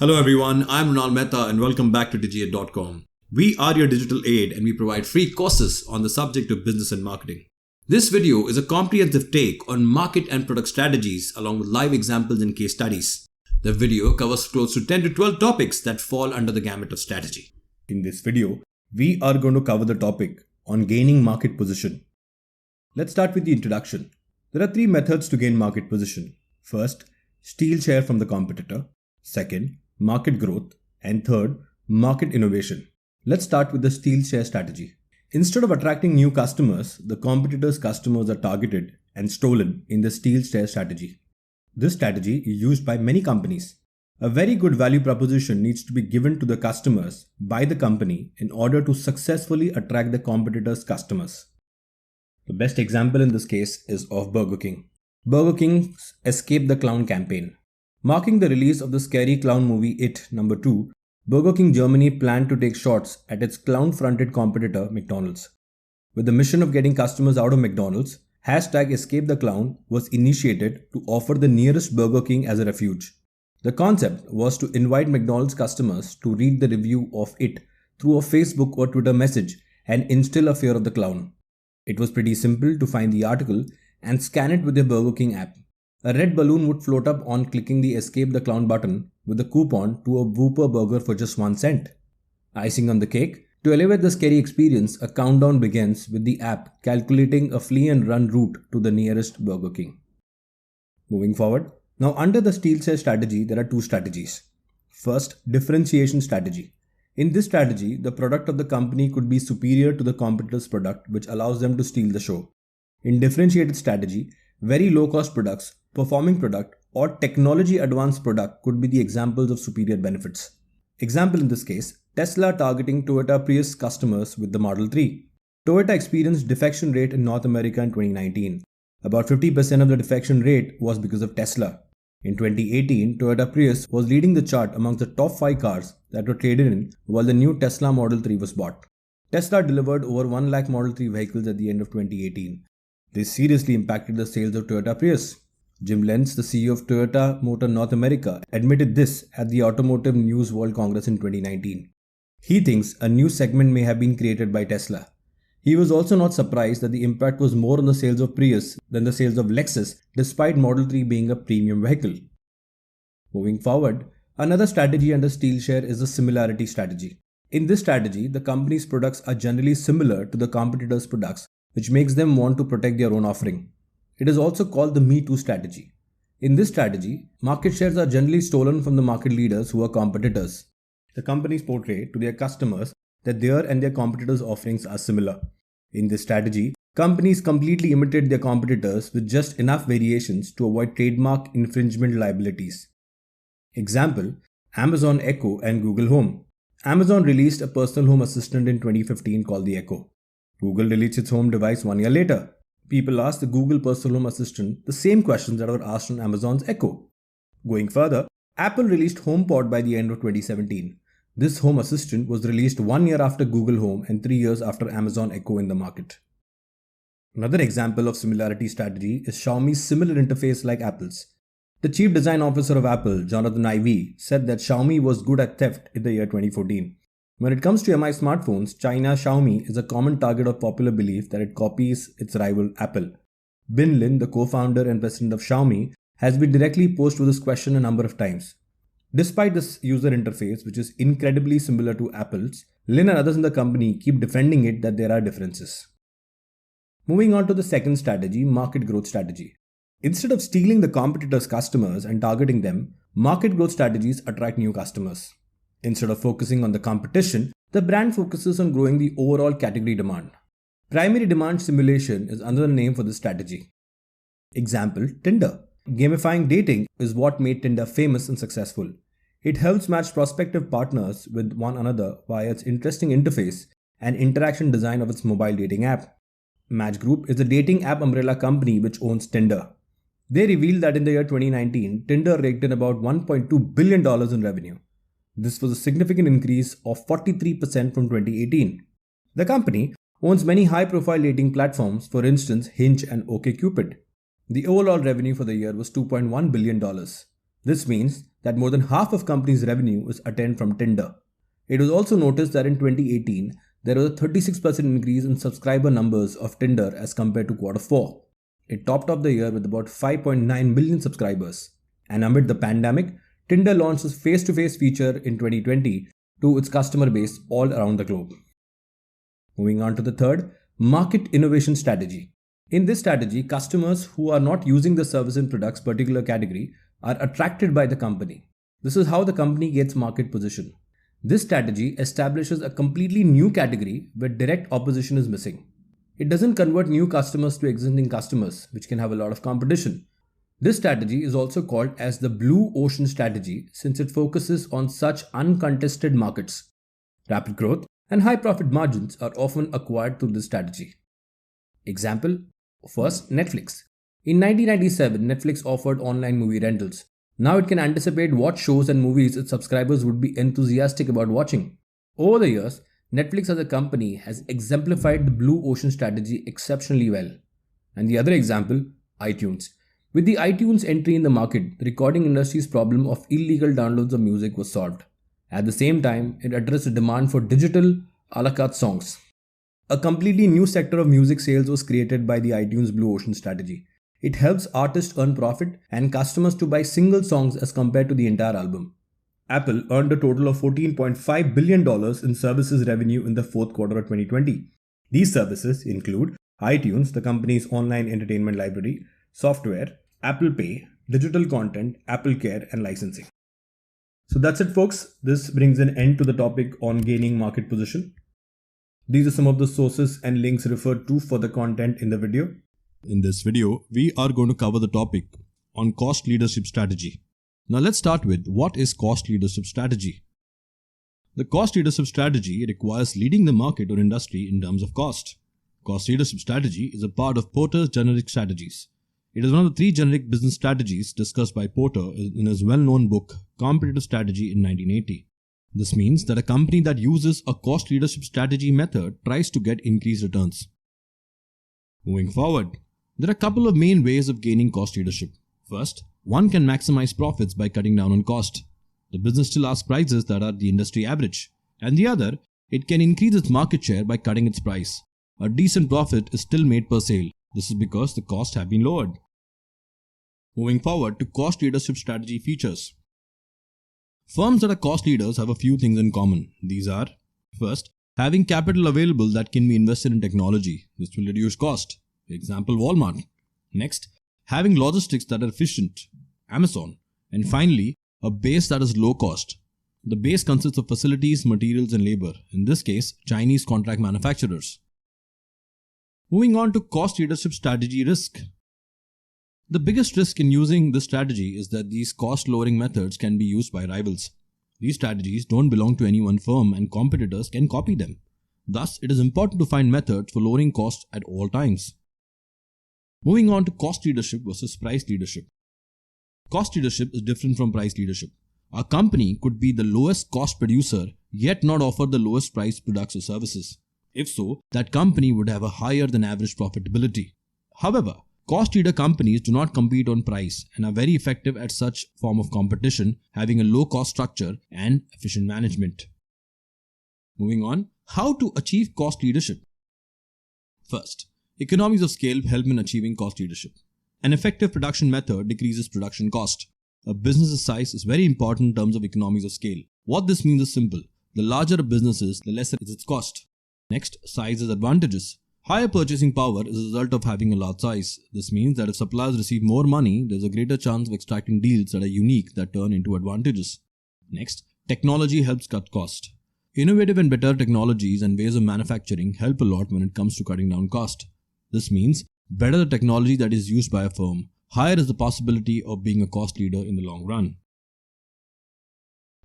Hello everyone, I'm Ronald Mehta and welcome back to Digi.com. We are your digital aid and we provide free courses on the subject of business and marketing. This video is a comprehensive take on market and product strategies along with live examples and case studies. The video covers close to 10 to 12 topics that fall under the gamut of strategy. In this video, we are going to cover the topic on gaining market position. Let's start with the introduction. There are three methods to gain market position. First, steal share from the competitor. Second, market growth. And third, market innovation. Let's start with the steal share strategy. Instead of attracting new customers, the competitor's customers are targeted and stolen in the steal share strategy. This strategy is used by many companies. A very good value proposition needs to be given to the customers by the company in order to successfully attract the competitor's customers. The best example in this case is of Burger King. Burger King's Escape the Clown campaign. Marking the release of the scary clown movie It No. 2, Burger King Germany planned to take shots at its clown-fronted competitor McDonald's. With the mission of getting customers out of McDonald's, #Escape the Clown was initiated to offer the nearest Burger King as a refuge. The concept was to invite McDonald's customers to read the review of It through a Facebook or Twitter message and instill a fear of the clown. It was pretty simple to find the article and scan it with your Burger King app. A red balloon would float up on clicking the Escape the Clown button with a coupon to a Whopper burger for just 1 cent. Icing on the cake, to elevate the scary experience, a countdown begins with the app calculating a flee and run route to the nearest Burger King. Moving forward, now under the steal share strategy, there are two strategies. First, differentiation strategy. In this strategy, the product of the company could be superior to the competitor's product, which allows them to steal the show. In differentiated strategy, very low-cost products, performing product, or technology advanced product could be the examples of superior benefits. Example in this case, Tesla targeting Toyota Prius customers with the Model 3. Toyota experienced defection rate in North America in 2019. About 50% of the defection rate was because of Tesla. In 2018, Toyota Prius was leading the chart amongst the top 5 cars that were traded in while the new Tesla Model 3 was bought. Tesla delivered over 1 lakh Model 3 vehicles at the end of 2018. This seriously impacted the sales of Toyota Prius. Jim Lenz, the CEO of Toyota Motor North America, admitted this at the Automotive News World Congress in 2019. He thinks a new segment may have been created by Tesla. He was also not surprised that the impact was more on the sales of Prius than the sales of Lexus, despite Model 3 being a premium vehicle. Moving forward, another strategy under steal share is the similarity strategy. In this strategy, the company's products are generally similar to the competitor's products, which makes them want to protect their own offering. It is also called the Me Too strategy. In this strategy, market shares are generally stolen from the market leaders who are competitors. The companies portray to their customers that their and their competitors' offerings are similar. In this strategy, companies completely imitate their competitors with just enough variations to avoid trademark infringement liabilities. Example, Amazon Echo and Google Home. Amazon released a personal home assistant in 2015 called the Echo. Google released its home device 1 year later. People asked the Google personal home assistant the same questions that were asked on Amazon's Echo. Going further, Apple released HomePod by the end of 2017. This home assistant was released 1 year after Google Home and 3 years after Amazon Echo in the market. Another example of similarity strategy is Xiaomi's similar interface like Apple's. The chief design officer of Apple, Jonathan Ive, said that Xiaomi was good at theft in the year 2014. When it comes to MI smartphones, China's Xiaomi is a common target of popular belief that it copies its rival Apple. Bin Lin, the co-founder and president of Xiaomi, has been directly posed with this question a number of times. Despite this user interface, which is incredibly similar to Apple's, Lin and others in the company keep defending it that there are differences. Moving on to the second strategy, market growth strategy. Instead of stealing the competitors' customers and targeting them, market growth strategies attract new customers. Instead of focusing on the competition, the brand focuses on growing the overall category demand. Primary demand simulation is another name for this strategy. Example, Tinder. Gamifying dating is what made Tinder famous and successful. It helps match prospective partners with one another via its interesting interface and interaction design of its mobile dating app. Match Group is a dating app umbrella company which owns Tinder. They revealed that in the year 2019, Tinder raked in about $1.2 billion in revenue. This was a significant increase of 43% from 2018. The company owns many high-profile dating platforms, for instance Hinge and OkCupid. The overall revenue for the year was $2.1 billion. This means that more than half of companies' revenue is attained from Tinder. It was also noticed that in 2018, there was a 36% increase in subscriber numbers of Tinder as compared to quarter 4. It topped off the year with about 5.9 million subscribers. And amid the pandemic, Tinder launched its face-to-face feature in 2020 to its customer base all around the globe. Moving on to the third, market innovation strategy. In this strategy, customers who are not using the service and products particular category are attracted by the company. This is how the company gets market position. This strategy establishes a completely new category where direct opposition is missing. It doesn't convert new customers to existing customers, which can have a lot of competition. This strategy is also called as the blue ocean strategy since it focuses on such uncontested markets. Rapid growth and high profit margins are often acquired through this strategy. Example, first, Netflix. In 1997, Netflix offered online movie rentals. Now it can anticipate what shows and movies its subscribers would be enthusiastic about watching. Over the years, Netflix as a company has exemplified the blue ocean strategy exceptionally well. And the other example, iTunes. With the iTunes entry in the market, the recording industry's problem of illegal downloads of music was solved. At the same time, it addressed the demand for digital a la carte songs. A completely new sector of music sales was created by the iTunes blue ocean strategy. It helps artists earn profit and customers to buy single songs as compared to the entire album. Apple earned a total of $14.5 billion in services revenue in the fourth quarter of 2020. These services include iTunes, the company's online entertainment library, software, Apple Pay, digital content, Apple Care, and licensing. So that's it, folks. This brings an end to the topic on gaining market position. These are some of the sources and links referred to for the content in the video. In this video, we are going to cover the topic on cost leadership strategy. Now let's start with what is cost leadership strategy. The cost leadership strategy requires leading the market or industry in terms of cost. Cost leadership strategy is a part of Porter's generic strategies. It is one of the 3 generic business strategies discussed by Porter in his well-known book Competitive Strategy in 1980. This means that a company that uses a cost leadership strategy method tries to get increased returns. Moving forward, there are a couple of main ways of gaining cost leadership. First, one can maximize profits by cutting down on cost. The business still asks prices that are the industry average. And the other, it can increase its market share by cutting its price. A decent profit is still made per sale. This is because the costs have been lowered. Moving forward to cost leadership strategy features. Firms that are cost leaders have a few things in common. These are, first, having capital available that can be invested in technology. This will reduce cost. Example, Walmart. Next, having logistics that are efficient. Amazon. And finally, a base that is low cost. The base consists of facilities, materials, and labor. In this case, Chinese contract manufacturers. Moving on to cost leadership strategy risk. The biggest risk in using this strategy is that these cost-lowering methods can be used by rivals. These strategies don't belong to any one firm and competitors can copy them. Thus, it is important to find methods for lowering costs at all times. Moving on to cost leadership versus price leadership. Cost leadership is different from price leadership. A company could be the lowest cost producer yet not offer the lowest price products or services. If so, that company would have a higher than average profitability. However, cost leader companies do not compete on price and are very effective at such form of competition, having a low cost structure and efficient management. Moving on, how to achieve cost leadership. First, economies of scale help in achieving cost leadership. An effective production method decreases production cost. A business's size is very important in terms of economies of scale. What this means is simple. The larger a business is, the lesser is its cost. Next, size is advantages. Higher purchasing power is a result of having a large size. This means that if suppliers receive more money, there is a greater chance of extracting deals that are unique that turn into advantages. Next, technology helps cut cost. Innovative and better technologies and ways of manufacturing help a lot when it comes to cutting down cost. This means better the technology that is used by a firm, higher is the possibility of being a cost leader in the long run.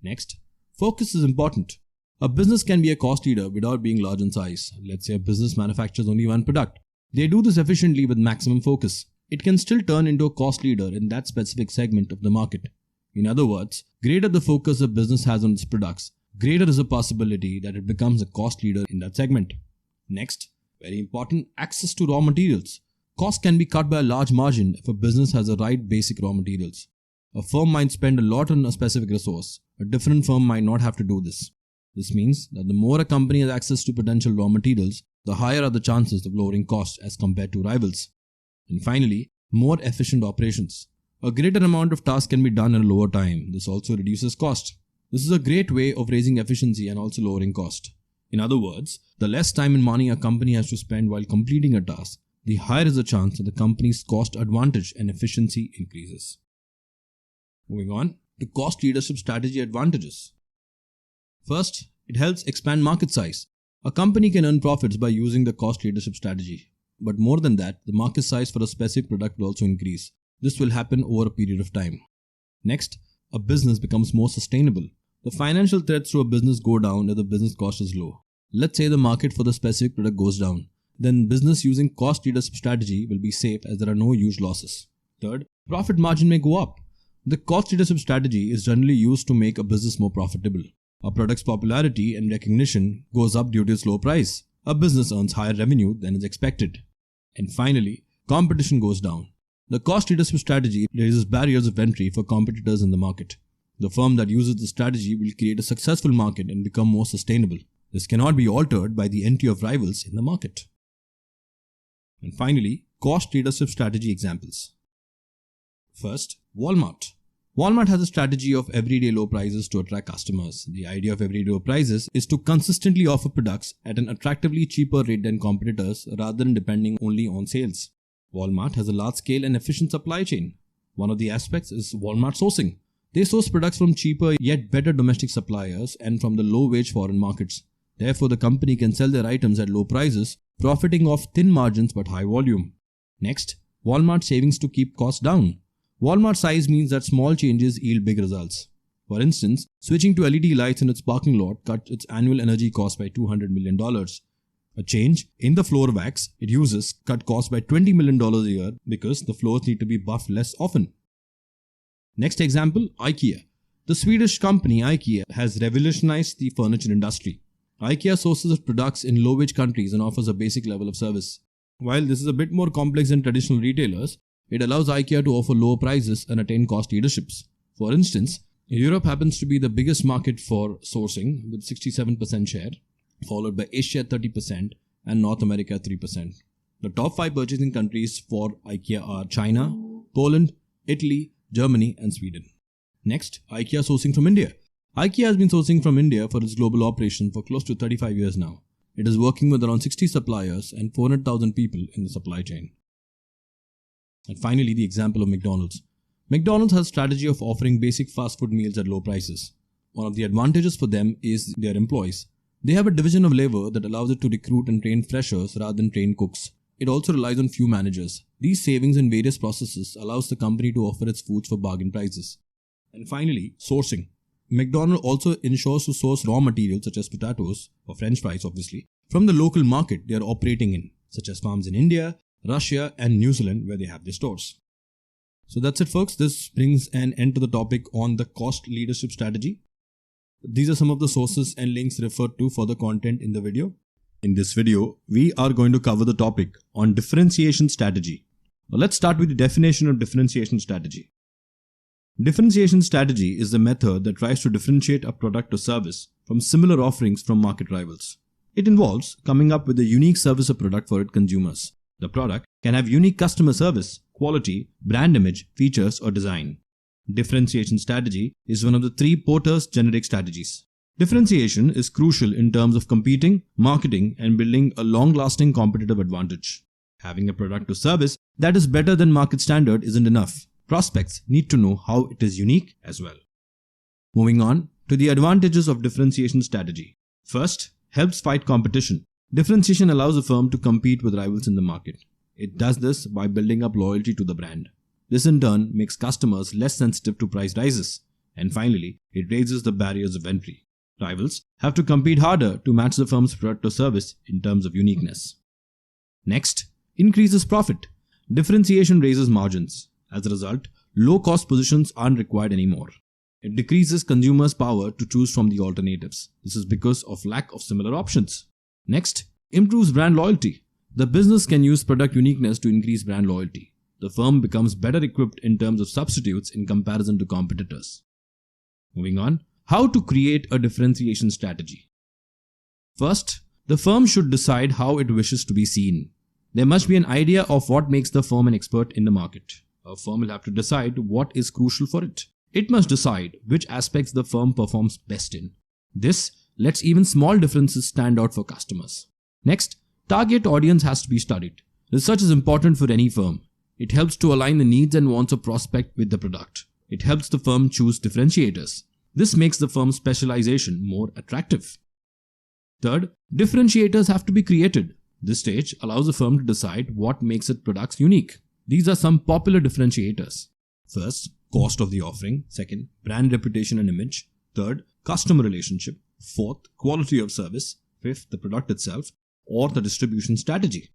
Next, focus is important. A business can be a cost leader without being large in size. Let's say a business manufactures only one product. They do this efficiently with maximum focus. It can still turn into a cost leader in that specific segment of the market. In other words, greater the focus a business has on its products, greater is the possibility that it becomes a cost leader in that segment. Next, very important, access to raw materials. Cost can be cut by a large margin if a business has the right basic raw materials. A firm might spend a lot on a specific resource. A different firm might not have to do this. This means that the more a company has access to potential raw materials, the higher are the chances of lowering costs as compared to rivals. And finally, more efficient operations. A greater amount of tasks can be done in a lower time. This also reduces cost. This is a great way of raising efficiency and also lowering cost. In other words, the less time and money a company has to spend while completing a task, the higher is the chance that the company's cost advantage and efficiency increases. Moving on to cost leadership strategy advantages. First, it helps expand market size. A company can earn profits by using the cost leadership strategy. But more than that, the market size for a specific product will also increase. This will happen over a period of time. Next, a business becomes more sustainable. The financial threats to a business go down if the business cost is low. Let's say the market for the specific product goes down. Then business using cost leadership strategy will be safe as there are no huge losses. Third, profit margin may go up. The cost leadership strategy is generally used to make a business more profitable. A product's popularity and recognition goes up due to its low price. A business earns higher revenue than is expected. And finally, competition goes down. The cost leadership strategy raises barriers of entry for competitors in the market. The firm that uses the strategy will create a successful market and become more sustainable. This cannot be altered by the entry of rivals in the market. And finally, cost leadership strategy examples. First, Walmart. Walmart has a strategy of everyday low prices to attract customers. The idea of everyday low prices is to consistently offer products at an attractively cheaper rate than competitors rather than depending only on sales. Walmart has a large-scale and efficient supply chain. One of the aspects is Walmart sourcing. They source products from cheaper yet better domestic suppliers and from the low-wage foreign markets. Therefore, the company can sell their items at low prices, profiting off thin margins but high volume. Next, Walmart savings to keep costs down. Walmart size means that small changes yield big results. For instance, switching to LED lights in its parking lot cut its annual energy cost by $200 million. A change in the floor wax it uses cut costs by $20 million a year because the floors need to be buffed less often. Next example, IKEA. The Swedish company IKEA has revolutionized the furniture industry. IKEA sources its products in low-wage countries and offers a basic level of service. While this is a bit more complex than traditional retailers, it allows IKEA to offer lower prices and attain cost leaderships. For instance, Europe happens to be the biggest market for sourcing with 67% share, followed by Asia at 30% and North America at 3%. The top 5 purchasing countries for IKEA are China, Poland, Italy, Germany and Sweden. Next, IKEA sourcing from India. IKEA has been sourcing from India for its global operation for close to 35 years now. It is working with around 60 suppliers and 400,000 people in the supply chain. And finally, the example of McDonald's. McDonald's has a strategy of offering basic fast food meals at low prices. One of the advantages for them is their employees. They have a division of labor that allows it to recruit and train freshers rather than train cooks. It also relies on few managers. These savings in various processes allows the company to offer its foods for bargain prices. And finally, sourcing. McDonald also ensures to source raw materials such as potatoes, or French fries obviously, from the local market they are operating in, such as farms in India, Russia and New Zealand where they have their stores. So that's it folks, this brings an end to the topic on the cost leadership strategy. These are some of the sources and links referred to for the content in the video. In this video, we are going to cover the topic on differentiation strategy. Now let's start with the definition of differentiation strategy. Differentiation strategy is the method that tries to differentiate a product or service from similar offerings from market rivals. It involves coming up with a unique service or product for its consumers. The product can have unique customer service, quality, brand image, features or design. Differentiation strategy is one of the 3 Porter's generic strategies. Differentiation is crucial in terms of competing, marketing and building a long-lasting competitive advantage. Having a product or service that is better than market standard isn't enough. Prospects need to know how it is unique as well. Moving on to the advantages of differentiation strategy. First, helps fight competition. Differentiation allows a firm to compete with rivals in the market. It does this by building up loyalty to the brand. This in turn makes customers less sensitive to price rises. And finally, it raises the barriers of entry. Rivals have to compete harder to match the firm's product or service in terms of uniqueness. Next, increases profit. Differentiation raises margins. As a result, low-cost positions aren't required anymore. It decreases consumers' power to choose from the alternatives. This is because of lack of similar options. Next, improves brand loyalty. The business can use product uniqueness to increase brand loyalty. the firm becomes better equipped in terms of substitutes in comparison to competitors. Moving on, how to create a differentiation strategy. First, the firm should decide how it wishes to be seen. There must be an idea of what makes the firm an expert in the market. A firm will have to decide what is crucial for it. It must decide which aspects the firm performs best in. This lets even small differences stand out for customers. Next, target audience has to be studied. Research is important for any firm. It helps to align the needs and wants of prospect with the product. It helps the firm choose differentiators. This makes the firm's specialization more attractive. Third, differentiators have to be created. This stage allows the firm to decide what makes its products unique. These are some popular differentiators. First, cost of the offering. Second, brand reputation and image. Third, customer relationship. Fourth, quality of service. Fifth, the product itself or the distribution strategy.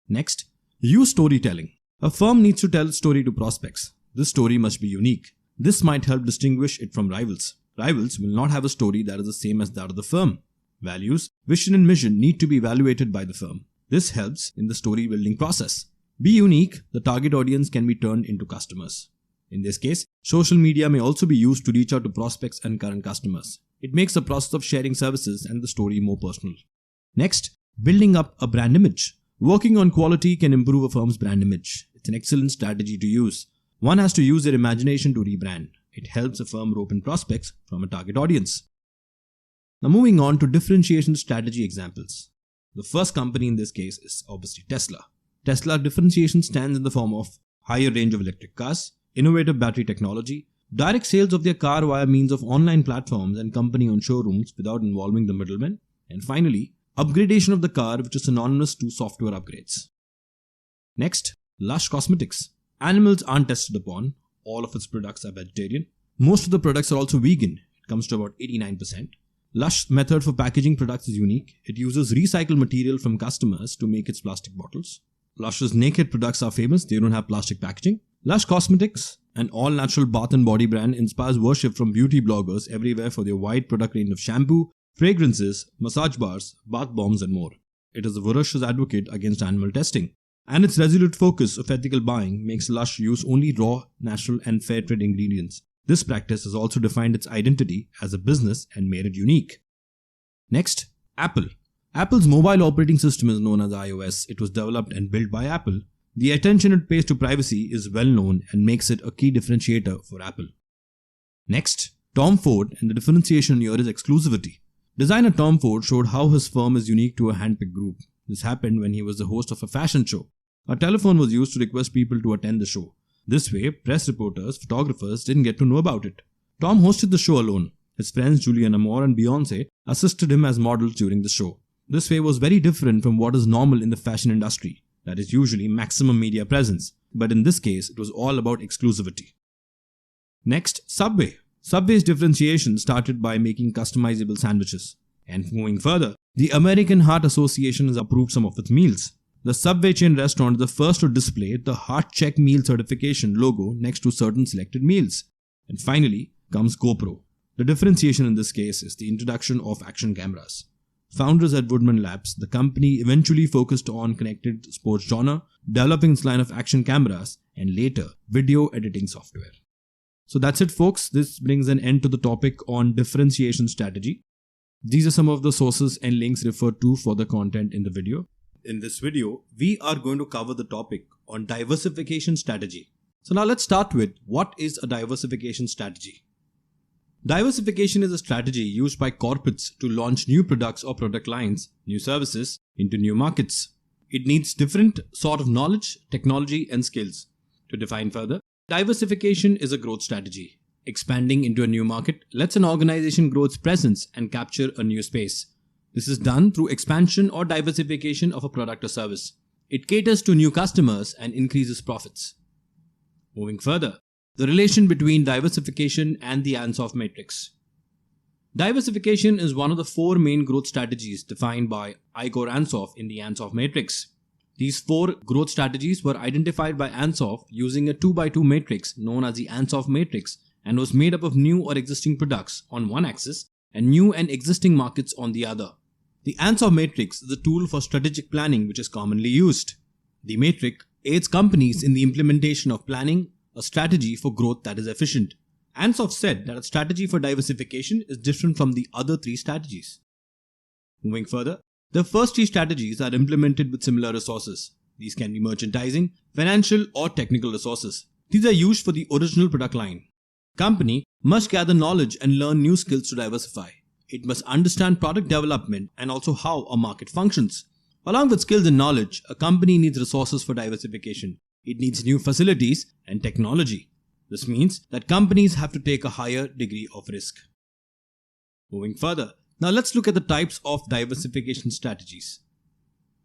Next, use storytelling. A firm needs to tell a story to prospects. This story must be unique. This might help distinguish it from rivals. Rivals will not have a story that is the same as that of the firm. Values, vision and mission need to be evaluated by the firm. This helps in the story building process. Be unique, the target audience can be turned into customers. In this case, social media may also be used to reach out to prospects and current customers. It makes the process of sharing services and the story more personal. Next, building up a brand image. Working on quality can improve a firm's brand image. It's an excellent strategy to use. One has to use their imagination to rebrand. It helps a firm rope in prospects from a target audience. Now moving on to differentiation strategy examples. The first company in this case is obviously Tesla. Tesla differentiation stands in the form of higher range of electric cars, innovative battery technology, direct sales of their car via means of online platforms and company-owned showrooms without involving the middlemen, and finally, upgradation of the car, which is synonymous to software upgrades. Next, Lush Cosmetics. Animals aren't tested upon. All of its products are vegetarian. Most of the products are also vegan. It comes to about 89%. Lush's method for packaging products is unique. It uses recycled material from customers to make its plastic bottles. Lush's naked products are famous. They don't have plastic packaging. Lush Cosmetics, an all-natural bath and body brand, inspires worship from beauty bloggers everywhere for their wide product range of shampoo, fragrances, massage bars, bath bombs and more. It is a voracious advocate against animal testing. And its resolute focus of ethical buying makes Lush use only raw, natural and fair trade ingredients. This practice has also defined its identity as a business and made it unique. Next, Apple. Apple's mobile operating system is known as iOS. It was developed and built by Apple. The attention it pays to privacy is well known and makes it a key differentiator for Apple. Next, Tom Ford, and the differentiation here is exclusivity. Designer Tom Ford showed how his firm is unique to a handpicked group. This happened when he was the host of a fashion show. A telephone was used to request people to attend the show. This way, press reporters, photographers didn't get to know about it. Tom hosted the show alone. His friends Julianne Moore and Beyoncé assisted him as models during the show. This way was very different from what is normal in the fashion industry. That is usually maximum media presence. But in this case, it was all about exclusivity. Next, Subway. Subway's differentiation started by making customizable sandwiches. And moving further, the American Heart Association has approved some of its meals. The Subway chain restaurant is the first to display the Heart Check Meal Certification logo next to certain selected meals. And finally comes GoPro. The differentiation in this case is the introduction of action cameras. Founders at Woodman Labs, the company eventually focused on connected sports genre, developing its line of action cameras, and later video editing software. So that's it, folks. This brings an end to the topic on differentiation strategy. These are some of the sources and links referred to for the content in the video. In this video, we are going to cover the topic on diversification strategy. So now let's start with what is a diversification strategy. Diversification is a strategy used by corporates to launch new products or product lines, new services into new markets. It needs different sort of knowledge, technology and skills. To define further, diversification is a growth strategy. Expanding into a new market lets an organization grow its presence and capture a new space. This is done through expansion or diversification of a product or service. It caters to new customers and increases profits. Moving further, the relation between diversification and the Ansoff matrix. Diversification is one of the four main growth strategies defined by Igor Ansoff in the Ansoff matrix. These four growth strategies were identified by Ansoff using a 2x2 matrix known as the Ansoff matrix and was made up of new or existing products on one axis and new and existing markets on the other. The Ansoff matrix is a tool for strategic planning which is commonly used. The matrix aids companies in the implementation of planning a strategy for growth that is efficient. Ansoff said that a strategy for diversification is different from the other three strategies. Moving further, the first three strategies are implemented with similar resources. These can be merchandising, financial, or technical resources. These are used for the original product line. Company must gather knowledge and learn new skills to diversify. It must understand product development and also how a market functions. Along with skills and knowledge, a company needs resources for diversification. It needs new facilities and technology. This means that companies have to take a higher degree of risk. Moving further, now let's look at the types of diversification strategies.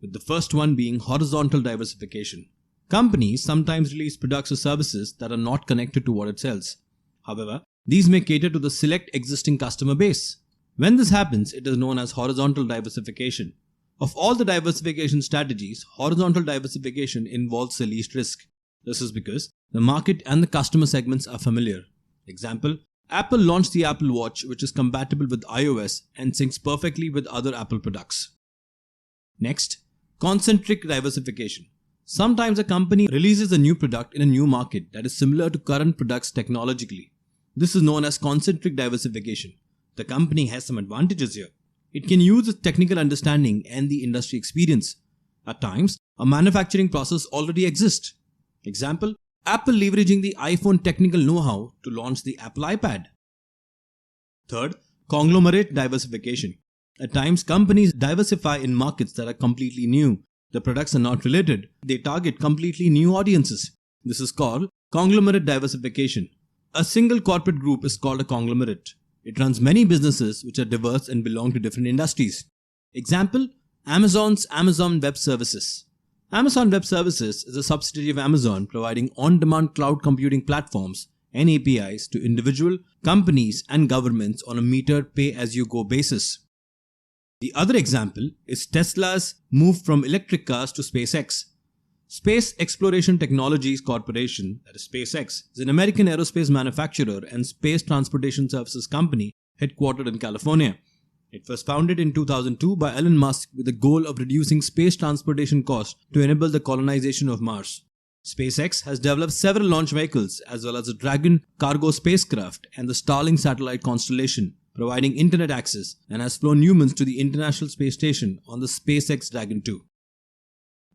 With the first one being horizontal diversification. Companies sometimes release products or services that are not connected to what it sells. However, these may cater to the select existing customer base. When this happens, it is known as horizontal diversification. Of all the diversification strategies, horizontal diversification involves the least risk. This is because the market and the customer segments are familiar. Example, Apple launched the Apple Watch, which is compatible with iOS and syncs perfectly with other Apple products. Next, concentric diversification. Sometimes a company releases a new product in a new market that is similar to current products technologically. This is known as concentric diversification. The company has some advantages here. It can use its technical understanding and the industry experience. At times, a manufacturing process already exists. Example, Apple leveraging the iPhone technical know-how to launch the Apple iPad. Third, conglomerate diversification. At times, companies diversify in markets that are completely new. The products are not related. They target completely new audiences. This is called conglomerate diversification. A single corporate group is called a conglomerate. It runs many businesses which are diverse and belong to different industries. Example, Amazon's Amazon Web Services. Amazon Web Services is a subsidiary of Amazon providing on-demand cloud computing platforms and APIs to individual, companies and governments on a metered pay-as-you-go basis. The other example is Tesla's move from electric cars to SpaceX. Space Exploration Technologies Corporation, that is SpaceX, is an American aerospace manufacturer and space transportation services company headquartered in California. It was founded in 2002 by Elon Musk with the goal of reducing space transportation costs to enable the colonization of Mars. SpaceX has developed several launch vehicles as well as the Dragon cargo spacecraft and the Starlink satellite constellation, providing internet access, and has flown humans to the International Space Station on the SpaceX Dragon 2.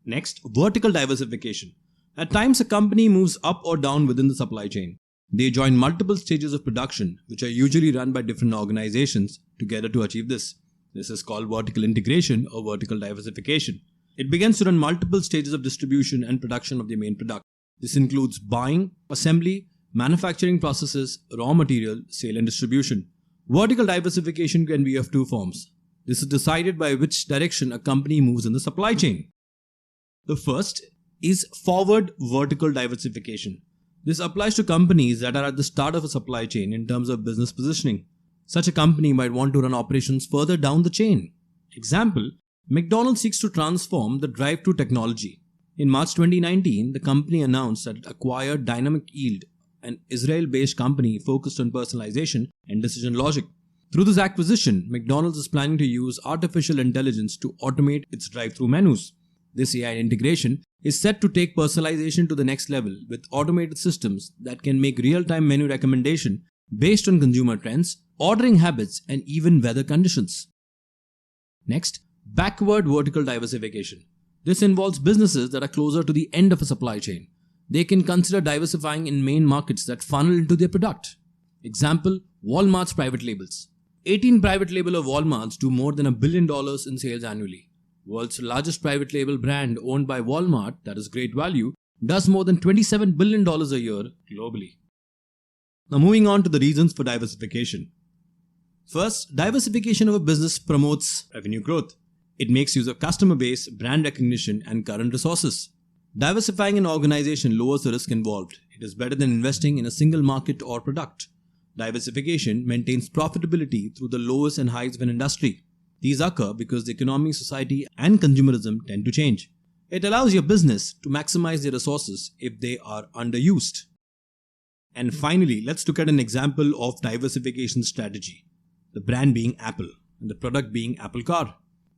Next, vertical diversification. At times, a company moves up or down within the supply chain. They join multiple stages of production, which are usually run by different organizations together to achieve this. This is called vertical integration or vertical diversification. It begins to run multiple stages of distribution and production of the main product. This includes buying, assembly, manufacturing processes, raw material, sale and distribution. Vertical diversification can be of two forms. This is decided by which direction a company moves in the supply chain. The first is forward vertical diversification. This applies to companies that are at the start of a supply chain in terms of business positioning. Such a company might want to run operations further down the chain. Example, McDonald seeks to transform the drive-thru technology. In March 2019, the company announced that it acquired Dynamic Yield, an Israel-based company focused on personalization and decision logic. Through this acquisition, McDonald's is planning to use artificial intelligence to automate its drive-thru menus. This AI integration is set to take personalization to the next level with automated systems that can make real-time menu recommendation based on consumer trends, ordering habits, and even weather conditions. Next, backward vertical diversification. This involves businesses that are closer to the end of a supply chain. They can consider diversifying in main markets that funnel into their product. Example, Walmart's private labels. 18 private label of Walmart's do more than $1 billion in sales annually. World's largest private label brand owned by Walmart, that is Great Value, does more than $27 billion a year globally. Now moving on to the reasons for diversification. First, diversification of a business promotes revenue growth. It makes use of customer base, brand recognition, and current resources. Diversifying an organization lowers the risk involved. It is better than investing in a single market or product. Diversification maintains profitability through the lows and highs of an industry. These occur because the economy, society, and consumerism tend to change. It allows your business to maximize their resources if they are underused. And finally, let's look at an example of diversification strategy. The brand being Apple and the product being Apple Car.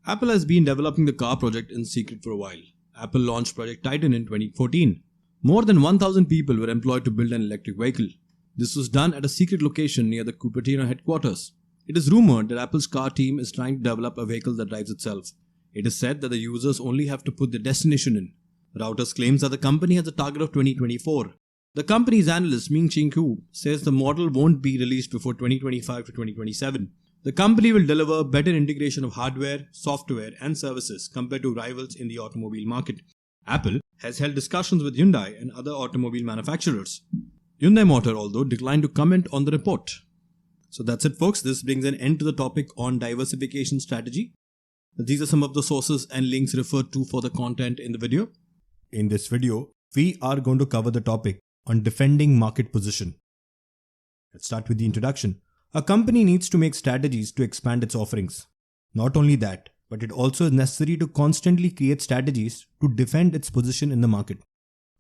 Apple has been developing the car project in secret for a while. Apple launched Project Titan in 2014. More than 1,000 people were employed to build an electric vehicle. This was done at a secret location near the Cupertino headquarters. It is rumored that Apple's car team is trying to develop a vehicle that drives itself. It is said that the users only have to put their destination in. Reuters claims that the company has a target of 2024. The company's analyst Ming-Ching Hu says the model won't be released before 2025 to 2027. The company will deliver better integration of hardware, software and services compared to rivals in the automobile market. Apple has held discussions with Hyundai and other automobile manufacturers. Hyundai Motor, although, declined to comment on the report. So that's it, folks. This brings an end to the topic on diversification strategy. These are some of the sources and links referred to for the content in the video. In this video, we are going to cover the topic on defending market position. Let's start with the introduction. A company needs to make strategies to expand its offerings. Not only that, but it also is necessary to constantly create strategies to defend its position in the market.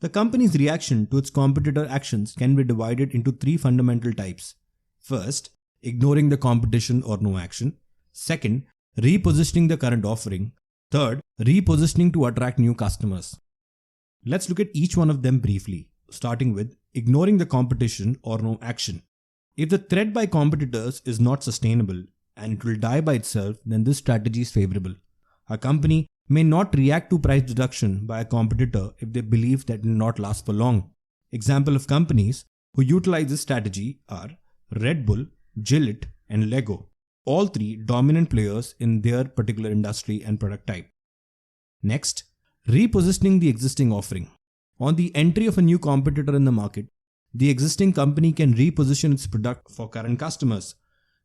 The company's reaction to its competitor actions can be divided into three fundamental types. First, ignoring the competition or no action. Second, repositioning the current offering. Third, repositioning to attract new customers. Let's look at each one of them briefly, starting with ignoring the competition or no action. If the threat by competitors is not sustainable and it will die by itself, then this strategy is favorable. A company may not react to price reduction by a competitor if they believe that it will not last for long. Example of companies who utilize this strategy are Red Bull, Gillette and Lego, all three dominant players in their particular industry and product type. Next, repositioning the existing offering. On the entry of a new competitor in the market, the existing company can reposition its product for current customers.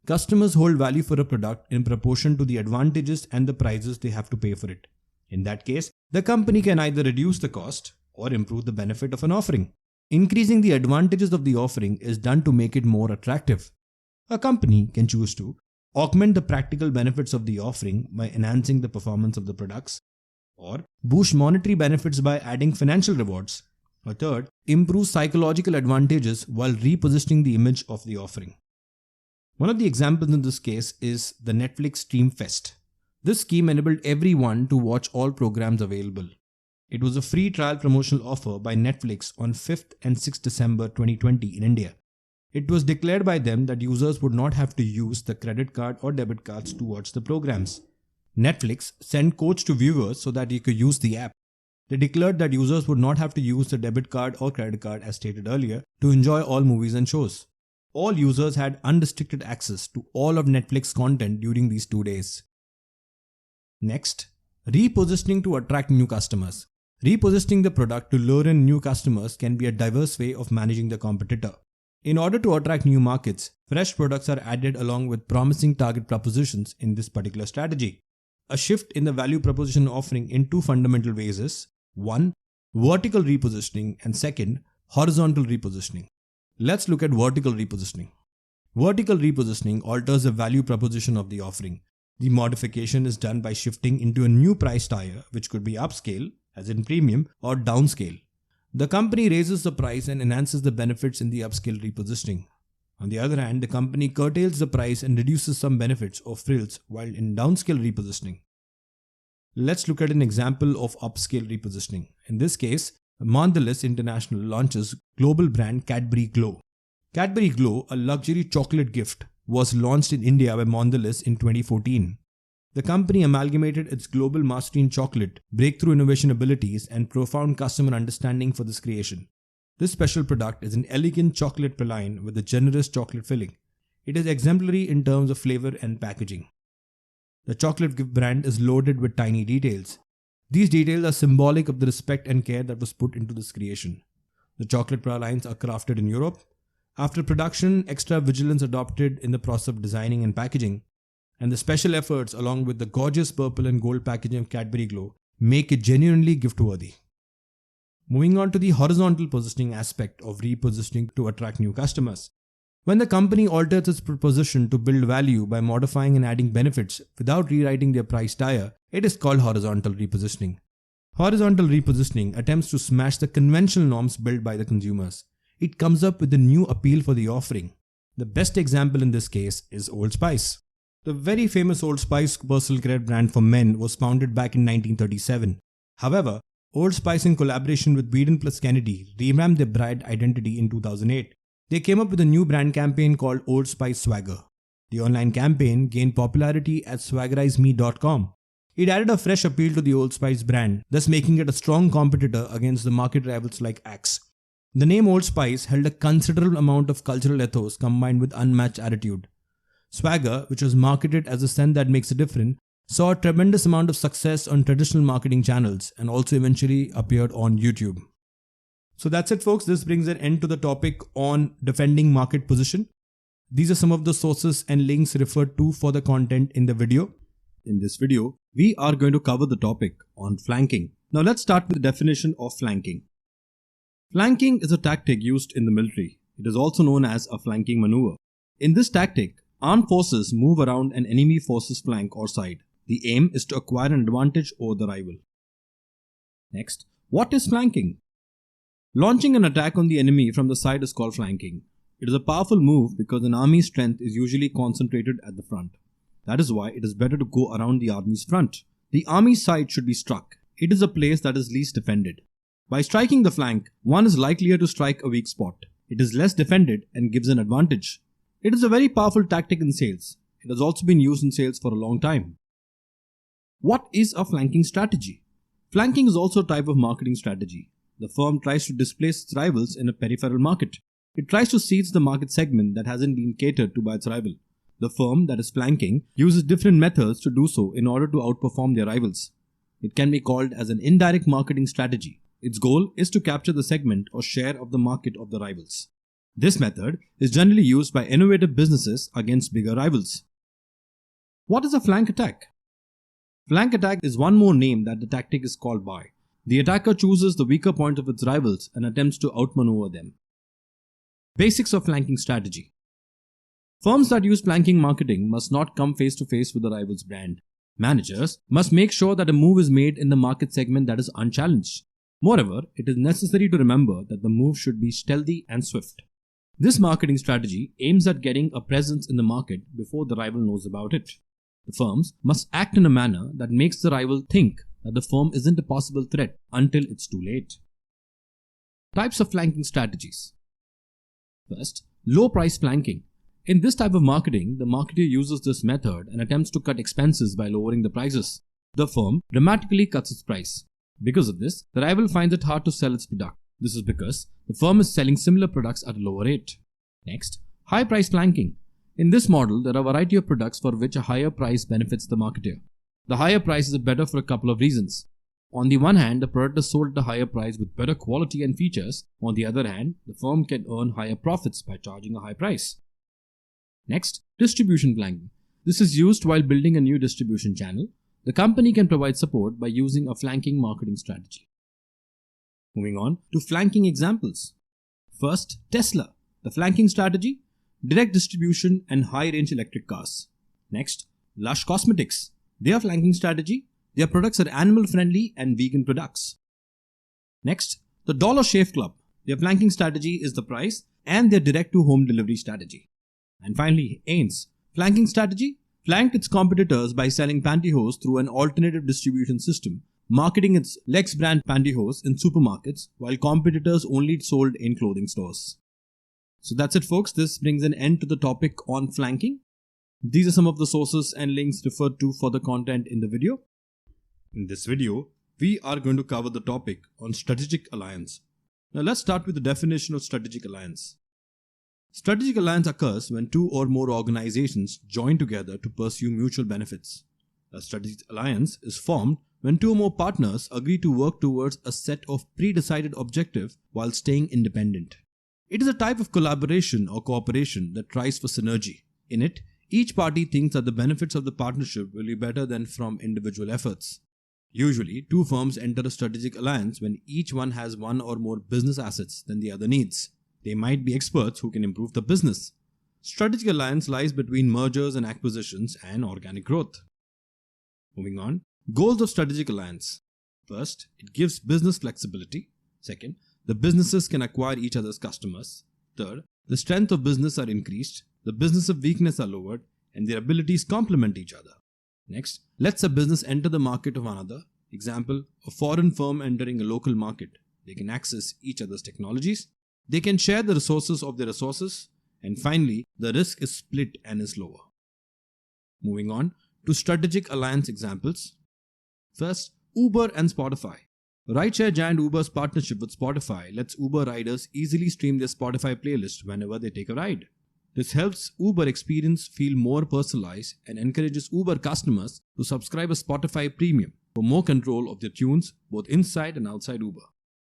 Customers hold value for a product in proportion to the advantages and the prices they have to pay for it. In that case, the company can either reduce the cost or improve the benefit of an offering. Increasing the advantages of the offering is done to make it more attractive. A company can choose to augment the practical benefits of the offering by enhancing the performance of the products, or boost monetary benefits by adding financial rewards, or third, improve psychological advantages while repositioning the image of the offering. One of the examples in this case is the Netflix Stream Fest. This scheme enabled everyone to watch all programs available. It was a free trial promotional offer by Netflix on 5th and 6th December 2020 in India. It was declared by them that users would not have to use the credit card or debit cards to watch the programs. Netflix sent codes to viewers so that you could use the app. They declared that users would not have to use the debit card or credit card as stated earlier to enjoy all movies and shows. All users had unrestricted access to all of Netflix content during these 2 days. Next, repositioning to attract new customers. Repositioning the product to lure in new customers can be a diverse way of managing the competitor. In order to attract new markets, fresh products are added along with promising target propositions in this particular strategy. A shift in the value proposition offering in two fundamental ways is 1. Vertical repositioning and 2. Horizontal repositioning. Let's look at vertical repositioning. Vertical repositioning alters the value proposition of the offering. The modification is done by shifting into a new price tier, which could be upscale, as in premium, or downscale. The company raises the price and enhances the benefits in the upscale repositioning. On the other hand, the company curtails the price and reduces some benefits or frills while in downscale repositioning. Let's look at an example of upscale repositioning. In this case, Mondelez International launches global brand Cadbury Glow. Cadbury Glow, a luxury chocolate gift, was launched in India by Mondelez in 2014. The company amalgamated its global mastery in chocolate, breakthrough innovation abilities, and profound customer understanding for this creation. This special product is an elegant chocolate praline with a generous chocolate filling. It is exemplary in terms of flavor and packaging. The chocolate gift brand is loaded with tiny details. These details are symbolic of the respect and care that was put into this creation. The chocolate pralines are crafted in Europe. After production, extra vigilance adopted in the process of designing and packaging, and the special efforts along with the gorgeous purple and gold packaging of Cadbury Glow make it genuinely gift-worthy. Moving on to the horizontal positioning aspect of repositioning to attract new customers. When the company alters its proposition to build value by modifying and adding benefits without rewriting their price tier, it is called horizontal repositioning. Horizontal repositioning attempts to smash the conventional norms built by the consumers. It comes up with a new appeal for the offering. The best example in this case is Old Spice. The very famous Old Spice personal care brand for men was founded back in 1937. However, Old Spice, in collaboration with Whedon plus Kennedy, revamped their brand identity in 2008. They came up with a new brand campaign called Old Spice Swagger. The online campaign gained popularity at swaggerizeme.com. It added a fresh appeal to the Old Spice brand, thus making it a strong competitor against the market rivals like Axe. The name Old Spice held a considerable amount of cultural ethos combined with unmatched attitude. Swagger, which was marketed as a scent that makes a difference, saw a tremendous amount of success on traditional marketing channels and also eventually appeared on YouTube. So that's it, folks. This brings an end to the topic on defending market position. These are some of the sources and links referred to for the content in the video. In this video, we are going to cover the topic on flanking. Now let's start with the definition of flanking. Flanking is a tactic used in the military. It is also known as a flanking maneuver. In this tactic, armed forces move around an enemy force's flank or side. The aim is to acquire an advantage over the rival. Next, what is flanking? Launching an attack on the enemy from the side is called flanking. It is a powerful move because an army's strength is usually concentrated at the front. That is why it is better to go around the army's front. The army's side should be struck. It is a place that is least defended. By striking the flank, one is likelier to strike a weak spot. It is less defended and gives an advantage. It is a very powerful tactic in sales. It has also been used in sales for a long time. What is a flanking strategy? Flanking is also a type of marketing strategy. The firm tries to displace its rivals in a peripheral market. It tries to seize the market segment that hasn't been catered to by its rival. The firm that is flanking uses different methods to do so in order to outperform their rivals. It can be called as an indirect marketing strategy. Its goal is to capture the segment or share of the market of the rivals. This method is generally used by innovative businesses against bigger rivals. What is a flank attack? Flank attack is one more name that the tactic is called by. The attacker chooses the weaker point of its rivals and attempts to outmaneuver them. Basics of flanking strategy. Firms that use flanking marketing must not come face to face with the rival's brand. Managers must make sure that a move is made in the market segment that is unchallenged. Moreover, it is necessary to remember that the move should be stealthy and swift. This marketing strategy aims at getting a presence in the market before the rival knows about it. The firms must act in a manner that makes the rival think that the firm isn't a possible threat until it's too late. Types of flanking strategies. First, low price flanking. In this type of marketing, the marketer uses this method and attempts to cut expenses by lowering the prices. The firm dramatically cuts its price. Because of this, the rival finds it hard to sell its product. This is because the firm is selling similar products at a lower rate. Next, high price flanking. In this model, there are a variety of products for which a higher price benefits the marketer. The higher price is better for a couple of reasons. On the one hand, the product is sold at a higher price with better quality and features. On the other hand, the firm can earn higher profits by charging a high price. Next, distribution flanking. This is used while building a new distribution channel. The company can provide support by using a flanking marketing strategy. Moving on to flanking examples. First, Tesla. The flanking strategy: direct distribution and high-range electric cars. Next, Lush Cosmetics. Their flanking strategy: their products are animal-friendly and vegan products. Next, the Dollar Shave Club. Their flanking strategy is the price and their direct-to-home delivery strategy. And finally, Ains. Flanking strategy: flanked its competitors by selling pantyhose through an alternative distribution system, marketing its Lex brand pantyhose in supermarkets while competitors only sold in clothing stores. So that's it, folks. This brings an end to the topic on flanking. These are some of the sources and links referred to for the content in the video. In this video, we are going to cover the topic on strategic alliance. Now let's start with the definition of strategic alliance. Strategic alliance occurs when two or more organizations join together to pursue mutual benefits. A strategic alliance is formed when two or more partners agree to work towards a set of pre-decided objectives while staying independent. It is a type of collaboration or cooperation that tries for synergy. In it, each party thinks that the benefits of the partnership will be better than from individual efforts. Usually, two firms enter a strategic alliance when each one has one or more business assets than the other needs. They might be experts who can improve the business. Strategic alliance lies between mergers and acquisitions and organic growth. Moving on, goals of strategic alliance. First, it gives business flexibility. Second, the businesses can acquire each other's customers. Third, the strength of business are increased, the business of weakness are lowered, and their abilities complement each other. Next, lets a business enter the market of another. Example, a foreign firm entering a local market. They can access each other's technologies. They can share the resources of their resources. And finally, the risk is split and is lower. Moving on to strategic alliance examples. First, Uber and Spotify. Rideshare giant Uber's partnership with Spotify lets Uber riders easily stream their Spotify playlist whenever they take a ride. This helps Uber experience feel more personalized and encourages Uber customers to subscribe a Spotify Premium for more control of their tunes both inside and outside Uber.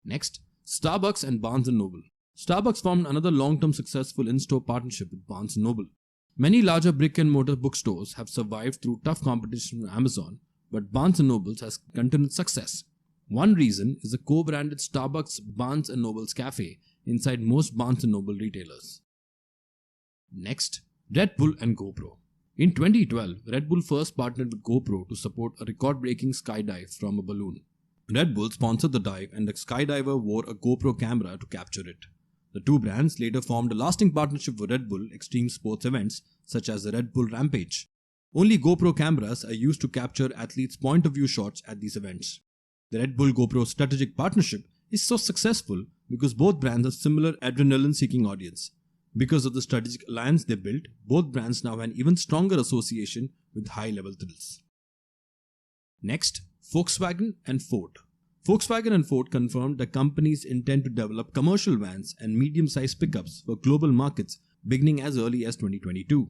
Next, Starbucks and Barnes & Noble. Starbucks formed another long-term successful in-store partnership with Barnes & Noble. Many larger brick-and-mortar bookstores have survived through tough competition from Amazon, but Barnes & Noble has continued success. One reason is the co-branded Starbucks Barnes & Noble's cafe inside most Barnes & Noble retailers. Next, Red Bull and GoPro. In 2012, Red Bull first partnered with GoPro to support a record-breaking skydive from a balloon. Red Bull sponsored the dive and the skydiver wore a GoPro camera to capture it. The two brands later formed a lasting partnership for Red Bull extreme sports events such as the Red Bull Rampage. Only GoPro cameras are used to capture athletes' point-of-view shots at these events. The Red Bull GoPro strategic partnership is so successful because both brands have similar adrenaline-seeking audience. Because of the strategic alliance they built, both brands now have an even stronger association with high-level thrills. Next, Volkswagen and Ford. Volkswagen and Ford confirmed that companies intend to develop commercial vans and medium-sized pickups for global markets beginning as early as 2022.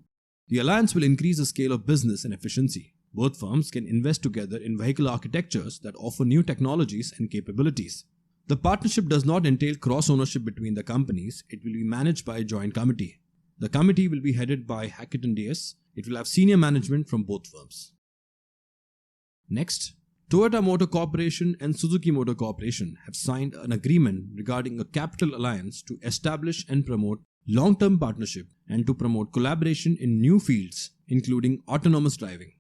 The alliance will increase the scale of business and efficiency. Both firms can invest together in vehicle architectures that offer new technologies and capabilities. The partnership does not entail cross-ownership between the companies. It will be managed by a joint committee. The committee will be headed by Hackett and DS. It will have senior management from both firms. Next, Toyota Motor Corporation and Suzuki Motor Corporation have signed an agreement regarding a capital alliance to establish and promote long-term partnership and to promote collaboration in new fields, including autonomous driving.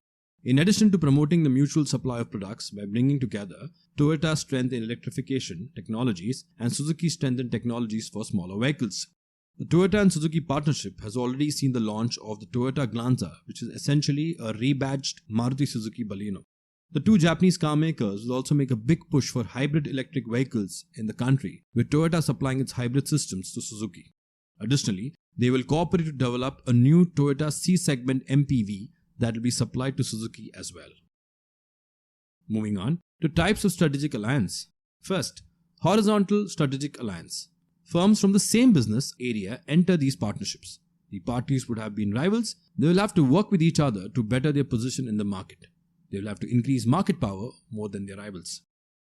In addition to promoting the mutual supply of products by bringing together Toyota's strength in electrification technologies and Suzuki's strength in technologies for smaller vehicles. The Toyota and Suzuki partnership has already seen the launch of the Toyota Glanza, which is essentially a rebadged Maruti Suzuki Baleno. The two Japanese car makers will also make a big push for hybrid electric vehicles in the country, with Toyota supplying its hybrid systems to Suzuki. Additionally, they will cooperate to develop a new Toyota C-segment MPV that will be supplied to Suzuki as well. Moving on to types of strategic alliance. First, horizontal strategic alliance. Firms from the same business area enter these partnerships. The parties would have been rivals. They will have to work with each other to better their position in the market. They will have to increase market power more than their rivals.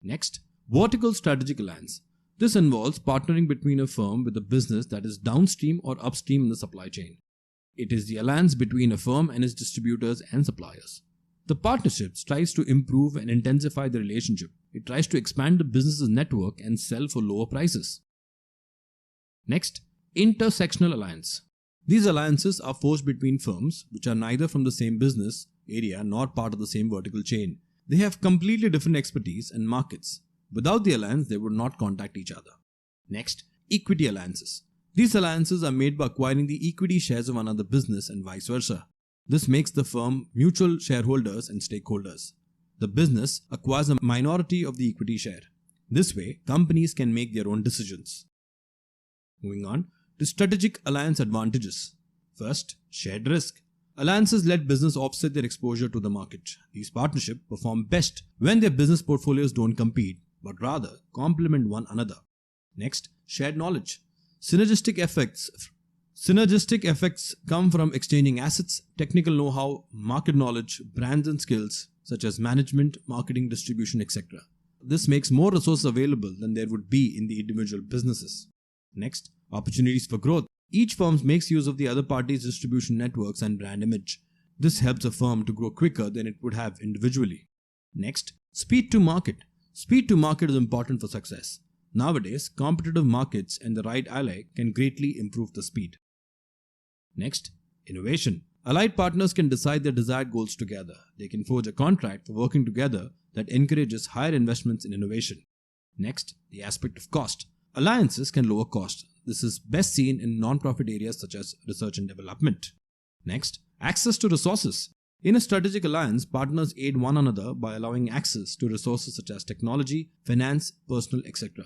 Next, vertical strategic alliance. This involves partnering between a firm with a business that is downstream or upstream in the supply chain. It is the alliance between a firm and its distributors and suppliers. The partnership tries to improve and intensify the relationship. It tries to expand the business's network and sell for lower prices. Next, intersectional alliance. These alliances are forged between firms which are neither from the same business area nor part of the same vertical chain. They have completely different expertise and markets. Without the alliance, they would not contact each other. Next, equity alliances. These alliances are made by acquiring the equity shares of another business and vice versa. This makes the firm mutual shareholders and stakeholders. The business acquires a minority of the equity share. This way, companies can make their own decisions. Moving on to strategic alliance advantages. First, shared risk. Alliances let business offset their exposure to the market. These partnerships perform best when their business portfolios don't compete, but rather complement one another. Next, shared knowledge. Synergistic effects come from exchanging assets, technical know-how, market knowledge, brands and skills such as management, marketing, distribution, etc. This makes more resources available than there would be in the individual businesses. Next, opportunities for growth. Each firm makes use of the other party's distribution networks and brand image. This helps a firm to grow quicker than it would have individually. Next, speed to market. Speed to market is important for success. Nowadays, competitive markets and the right ally can greatly improve the speed. Next, innovation. Allied partners can decide their desired goals together. They can forge a contract for working together that encourages higher investments in innovation. Next, the aspect of cost. Alliances can lower cost. This is best seen in non-profit areas such as research and development. Next, access to resources. In a strategic alliance, partners aid one another by allowing access to resources such as technology, finance, personal, etc.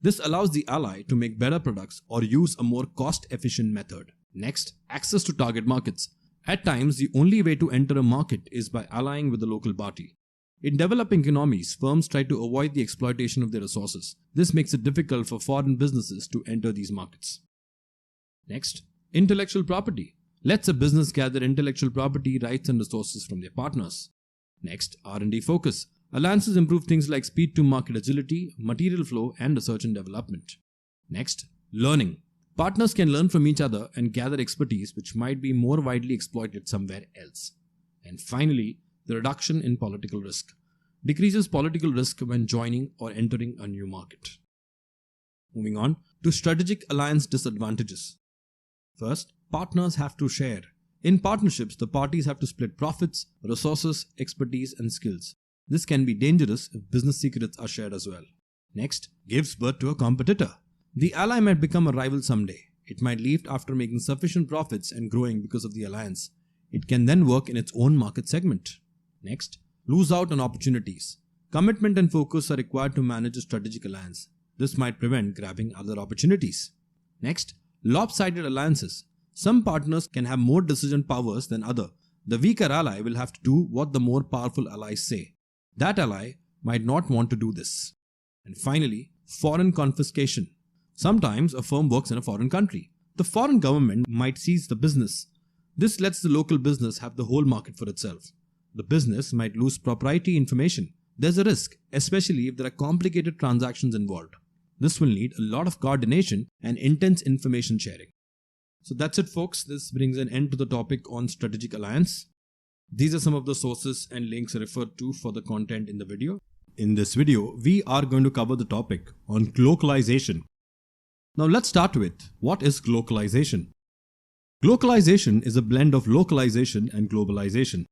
This allows the ally to make better products or use a more cost-efficient method. Next, access to target markets. At times, the only way to enter a market is by allying with the local party. In developing economies, firms try to avoid the exploitation of their resources. This makes it difficult for foreign businesses to enter these markets. Next, intellectual property. Lets a business gather intellectual property rights and resources from their partners. Next, R&D focus. Alliances improve things like speed to market agility, material flow, and research and development. Next, learning. Partners can learn from each other and gather expertise which might be more widely exploited somewhere else. And finally, the reduction in political risk. Decreases political risk when joining or entering a new market. Moving on to strategic alliance disadvantages. First, partners have to share. In partnerships, the parties have to split profits, resources, expertise, and skills. This can be dangerous if business secrets are shared as well. Next, gives birth to a competitor. The ally might become a rival someday. It might leave after making sufficient profits and growing because of the alliance. It can then work in its own market segment. Next, lose out on opportunities. Commitment and focus are required to manage a strategic alliance. This might prevent grabbing other opportunities. Next, lopsided alliances. Some partners can have more decision powers than others. The weaker ally will have to do what the more powerful allies say. That ally might not want to do this. And finally, foreign confiscation. Sometimes a firm works in a foreign country. The foreign government might seize the business. This lets the local business have the whole market for itself. The business might lose proprietary information. There's a risk, especially if there are complicated transactions involved. This will need a lot of coordination and intense information sharing. So that's it, folks. This brings an end to the topic on strategic alliance. These are some of the sources and links referred to for the content in the video. In this video, we are going to cover the topic on glocalization. Now let's start with, what is glocalization? Glocalization is a blend of localization and globalization.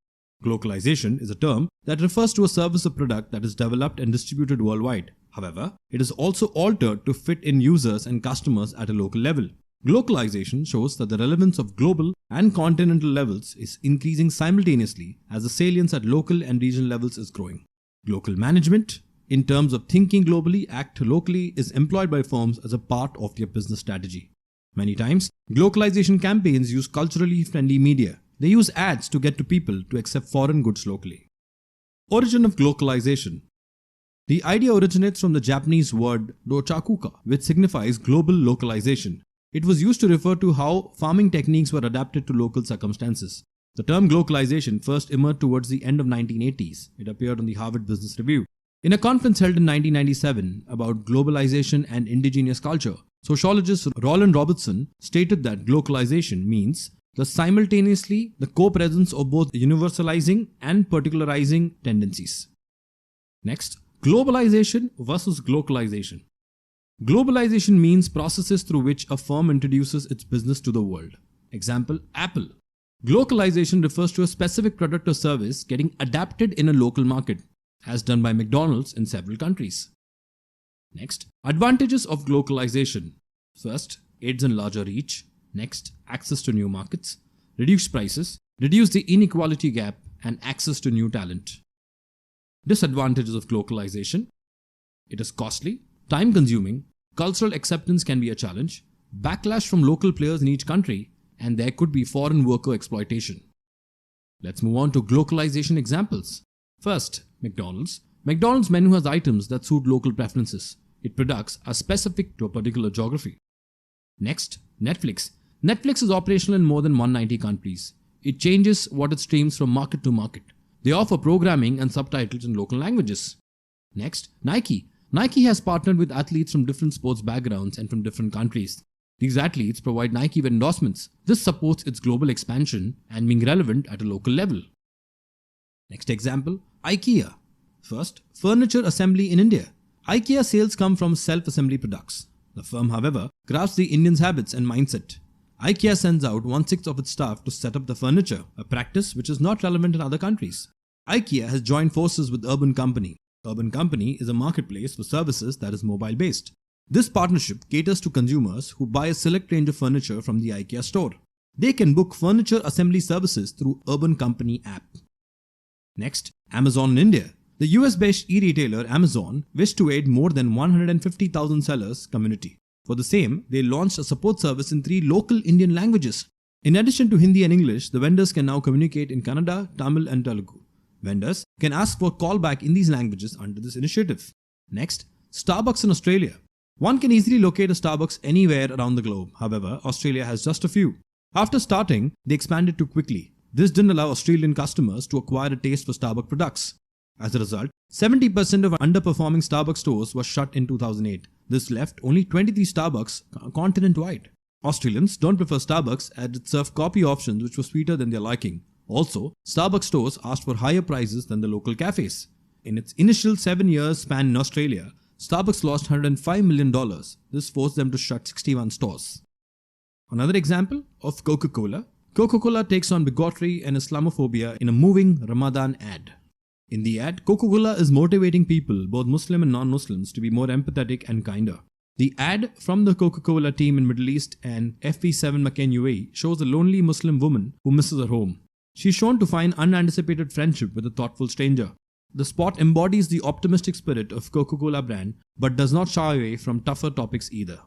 Glocalization is a term that refers to a service or product that is developed and distributed worldwide. However, it is also altered to fit in users and customers at a local level. Glocalization shows that the relevance of global and continental levels is increasing simultaneously as the salience at local and regional levels is growing. Local management, in terms of thinking globally, act locally, is employed by firms as a part of their business strategy. Many times, glocalization campaigns use culturally friendly media. They use ads to get to people to accept foreign goods locally. Origin of glocalization. The idea originates from the Japanese word dochakuka, which signifies global localization. It was used to refer to how farming techniques were adapted to local circumstances. The term glocalization first emerged towards the end of 1980s. It appeared on the Harvard Business Review. In a conference held in 1997 about globalization and indigenous culture, sociologist Roland Robertson stated that glocalization means the co-presence of both universalizing and particularizing tendencies. Next, globalization versus glocalization. Globalization means processes through which a firm introduces its business to the world. Example, Apple. Glocalization refers to a specific product or service getting adapted in a local market, as done by McDonald's in several countries. Next, advantages of glocalization. First, aids in larger reach. Next, access to new markets, reduce prices, reduce the inequality gap, and access to new talent. Disadvantages of glocalization. It is costly, time-consuming, cultural acceptance can be a challenge, backlash from local players in each country, and there could be foreign worker exploitation. Let's move on to glocalization examples. First, McDonald's. McDonald's menu has items that suit local preferences. Its products are specific to a particular geography. Next, Netflix. Netflix is operational in more than 190 countries. It changes what it streams from market to market. They offer programming and subtitles in local languages. Next, Nike. Nike has partnered with athletes from different sports backgrounds and from different countries. These athletes provide Nike with endorsements. This supports its global expansion and being relevant at a local level. Next example, IKEA. First, furniture assembly in India. IKEA sales come from self-assembly products. The firm, however, grasps the Indians' habits and mindset. IKEA sends out 1/6 of its staff to set up the furniture, a practice which is not relevant in other countries. IKEA has joined forces with Urban Company. Urban Company is a marketplace for services that is mobile-based. This partnership caters to consumers who buy a select range of furniture from the IKEA store. They can book furniture assembly services through Urban Company app. Next, Amazon in India. The US-based e-retailer Amazon wished to aid more than 150,000 sellers community. For the same, they launched a support service in 3 local Indian languages. In addition to Hindi and English, the vendors can now communicate in Kannada, Tamil and Telugu. Vendors can ask for callback in these languages under this initiative. Next, Starbucks in Australia. One can easily locate a Starbucks anywhere around the globe. However, Australia has just a few. After starting, they expanded too quickly. This didn't allow Australian customers to acquire a taste for Starbucks products. As a result, 70% of underperforming Starbucks stores were shut in 2008. This left only 23 Starbucks continent-wide. Australians don't prefer Starbucks as it served coffee options which were sweeter than their liking. Also, Starbucks stores asked for higher prices than the local cafes. In its initial 7 years span in Australia, Starbucks lost $105 million. This forced them to shut 61 stores. Another example of Coca-Cola. Coca-Cola takes on bigotry and Islamophobia in a moving Ramadan ad. In the ad, Coca-Cola is motivating people, both Muslim and non-Muslims, to be more empathetic and kinder. The ad from the Coca-Cola team in Middle East and FP7 McCain UAE shows a lonely Muslim woman who misses her home. She is shown to find unanticipated friendship with a thoughtful stranger. The spot embodies the optimistic spirit of Coca-Cola brand but does not shy away from tougher topics either.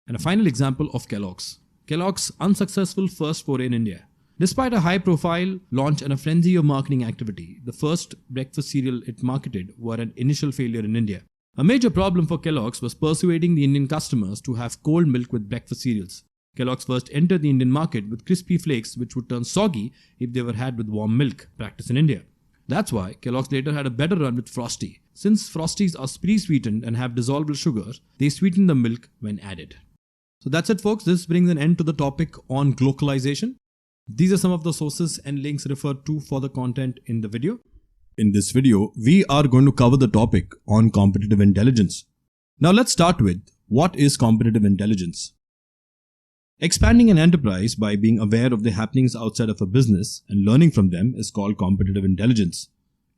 And a final example of Kellogg's. Kellogg's unsuccessful first foray in India. Despite a high-profile launch and a frenzy of marketing activity, the first breakfast cereal it marketed were an initial failure in India. A major problem for Kellogg's was persuading the Indian customers to have cold milk with breakfast cereals. Kellogg's first entered the Indian market with crispy flakes which would turn soggy if they were had with warm milk, practiced in India. That's why Kellogg's later had a better run with Frosty. Since Frosties are pre-sweetened and have dissolvable sugar, they sweeten the milk when added. So that's it folks, this brings an end to the topic on glocalization. These are some of the sources and links referred to for the content in the video. In this video, we are going to cover the topic on competitive intelligence. Now let's start with, what is competitive intelligence? Expanding an enterprise by being aware of the happenings outside of a business and learning from them is called competitive intelligence.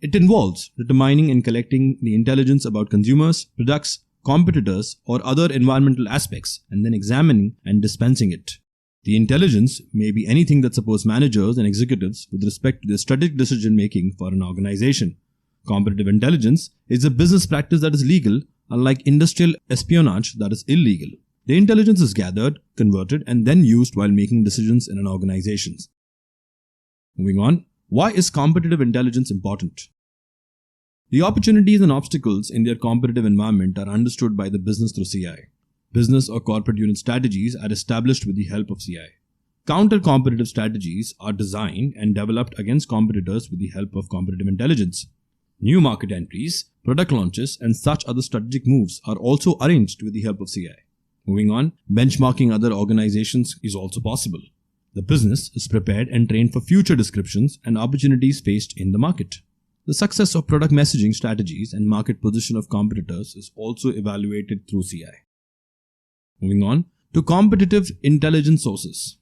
It involves determining and collecting the intelligence about consumers, products, competitors, or other environmental aspects and then examining and dispensing it. The intelligence may be anything that supports managers and executives with respect to their strategic decision making for an organization. Competitive intelligence is a business practice that is legal, unlike industrial espionage that is illegal. The intelligence is gathered, converted, and then used while making decisions in an organization. Moving on, why is competitive intelligence important? The opportunities and obstacles in their competitive environment are understood by the business through CI. Business or corporate unit strategies are established with the help of CI. Counter-competitive strategies are designed and developed against competitors with the help of competitive intelligence. New market entries, product launches, and such other strategic moves are also arranged with the help of CI. Moving on, benchmarking other organizations is also possible. The business is prepared and trained for future descriptions and opportunities faced in the market. The success of product messaging strategies and market position of competitors is also evaluated through CI. Moving on to competitive intelligence sources.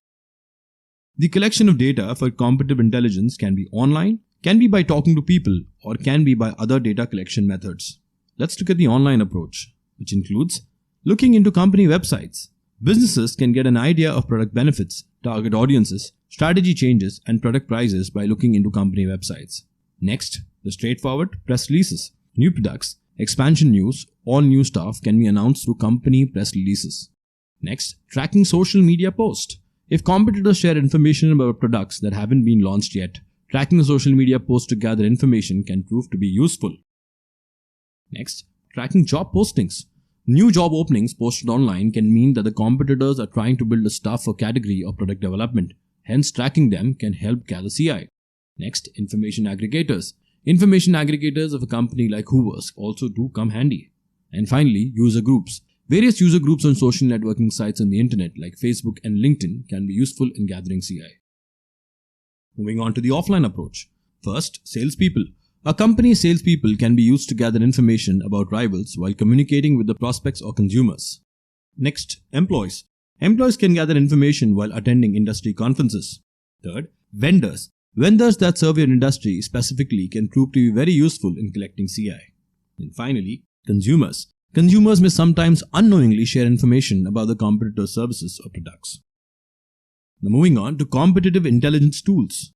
The collection of data for competitive intelligence can be online, can be by talking to people, or can be by other data collection methods. Let's look at the online approach, which includes looking into company websites. Businesses can get an idea of product benefits, target audiences, strategy changes, and product prices by looking into company websites. Next, the straightforward press releases. New products, expansion news, all new stuff can be announced through company press releases. Next, tracking social media posts. If competitors share information about products that haven't been launched yet, tracking social media posts to gather information can prove to be useful. Next, tracking job postings. New job openings posted online can mean that the competitors are trying to build a staff or category or product development. Hence, tracking them can help gather CI. Next, information aggregators. Information aggregators of a company like Hoover's also do come handy. And finally, user groups. Various user groups on social networking sites on the internet like Facebook and LinkedIn can be useful in gathering CI. Moving on to the offline approach. First, salespeople. A company's salespeople can be used to gather information about rivals while communicating with the prospects or consumers. Next, employees. Employees can gather information while attending industry conferences. Third, vendors. Vendors that serve your industry specifically can prove to be very useful in collecting CI. And finally, consumers. Consumers may sometimes unknowingly share information about the competitor's services or products. Now moving on to competitive intelligence tools.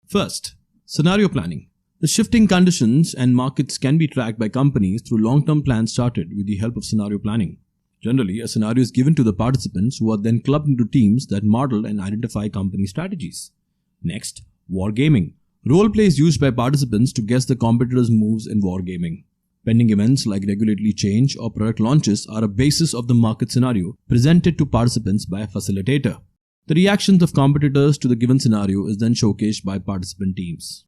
First, scenario planning. The shifting conditions and markets can be tracked by companies through long-term plans started with the help of scenario planning. Generally, a scenario is given to the participants who are then clubbed into teams that model and identify company strategies. Next, wargaming. Role play is used by participants to guess the competitors' moves in wargaming. Pending events like regulatory change or product launches are a basis of the market scenario presented to participants by a facilitator. The reactions of competitors to the given scenario is then showcased by participant teams.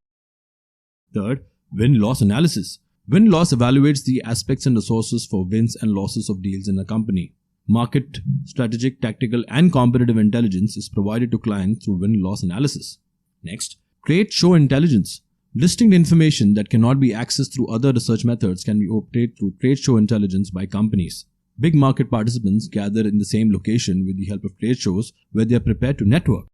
Third, win-loss analysis. Win-loss evaluates the aspects and resources for wins and losses of deals in a company. Market, strategic, tactical, and competitive intelligence is provided to clients through win-loss analysis. Next, trade show intelligence. Listing information that cannot be accessed through other research methods can be obtained through trade show intelligence by companies. Big market participants gather in the same location with the help of trade shows where they are prepared to network.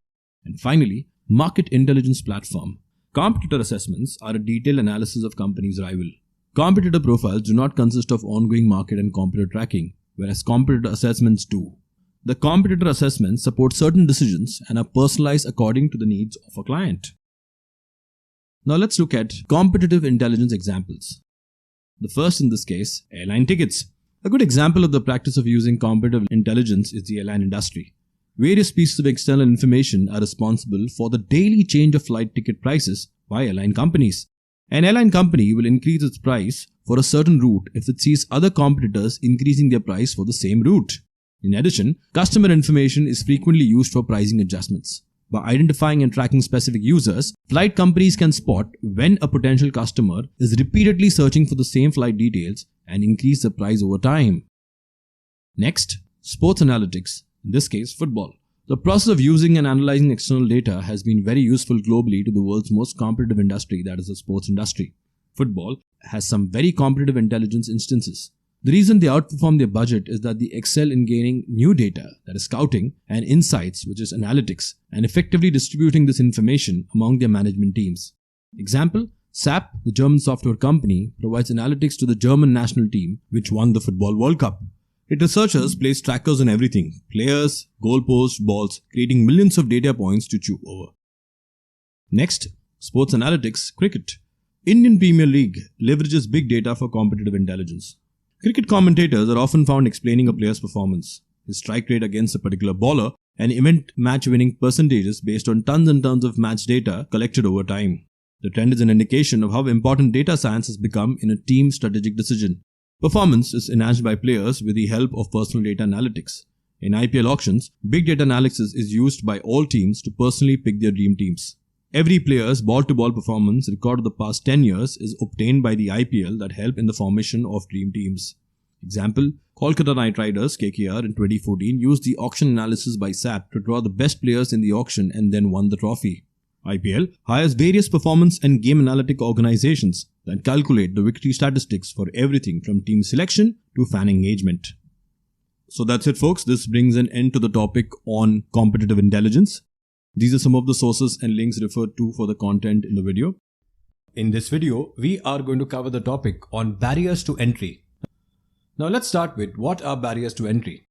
And finally, market intelligence platform. Competitor assessments are a detailed analysis of companies' rival. Competitor profiles do not consist of ongoing market and competitor tracking, whereas competitor assessments do. The competitor assessments support certain decisions and are personalized according to the needs of a client. Now let's look at competitive intelligence examples. The first in this case, airline tickets. A good example of the practice of using competitive intelligence is the airline industry. Various pieces of external information are responsible for the daily change of flight ticket prices by airline companies. An airline company will increase its price for a certain route if it sees other competitors increasing their price for the same route. In addition, customer information is frequently used for pricing adjustments. By identifying and tracking specific users, flight companies can spot when a potential customer is repeatedly searching for the same flight details and increase the price over time. Next, sports analytics, in this case football. The process of using and analyzing external data has been very useful globally to the world's most competitive industry, that is the sports industry. Football has some very competitive intelligence instances. The reason they outperform their budget is that they excel in gaining new data, that is scouting, and insights, which is analytics, and effectively distributing this information among their management teams. Example, SAP, the German software company, provides analytics to the German national team, which won the Football World Cup. Its researchers place trackers on everything, players, goalposts, balls, creating millions of data points to chew over. Next, sports analytics, cricket. Indian Premier League leverages big data for competitive intelligence. Cricket commentators are often found explaining a player's performance, his strike rate against a particular bowler, and event match-winning percentages based on tons and tons of match data collected over time. The trend is an indication of how important data science has become in a team's strategic decision. Performance is enhanced by players with the help of personal data analytics. In IPL auctions, big data analysis is used by all teams to personally pick their dream teams. Every player's ball-to-ball performance record of the past 10 years is obtained by the IPL that help in the formation of dream teams. Example, Kolkata Knight Riders (KKR) in 2014 used the auction analysis by SAP to draw the best players in the auction and then won the trophy. IPL hires various performance and game analytic organizations that calculate the victory statistics for everything from team selection to fan engagement. So that's it, folks. This brings an end to the topic on competitive intelligence. These are some of the sources and links referred to for the content in the video. In this video, we are going to cover the topic on barriers to entry. Now let's start with what are barriers to entry.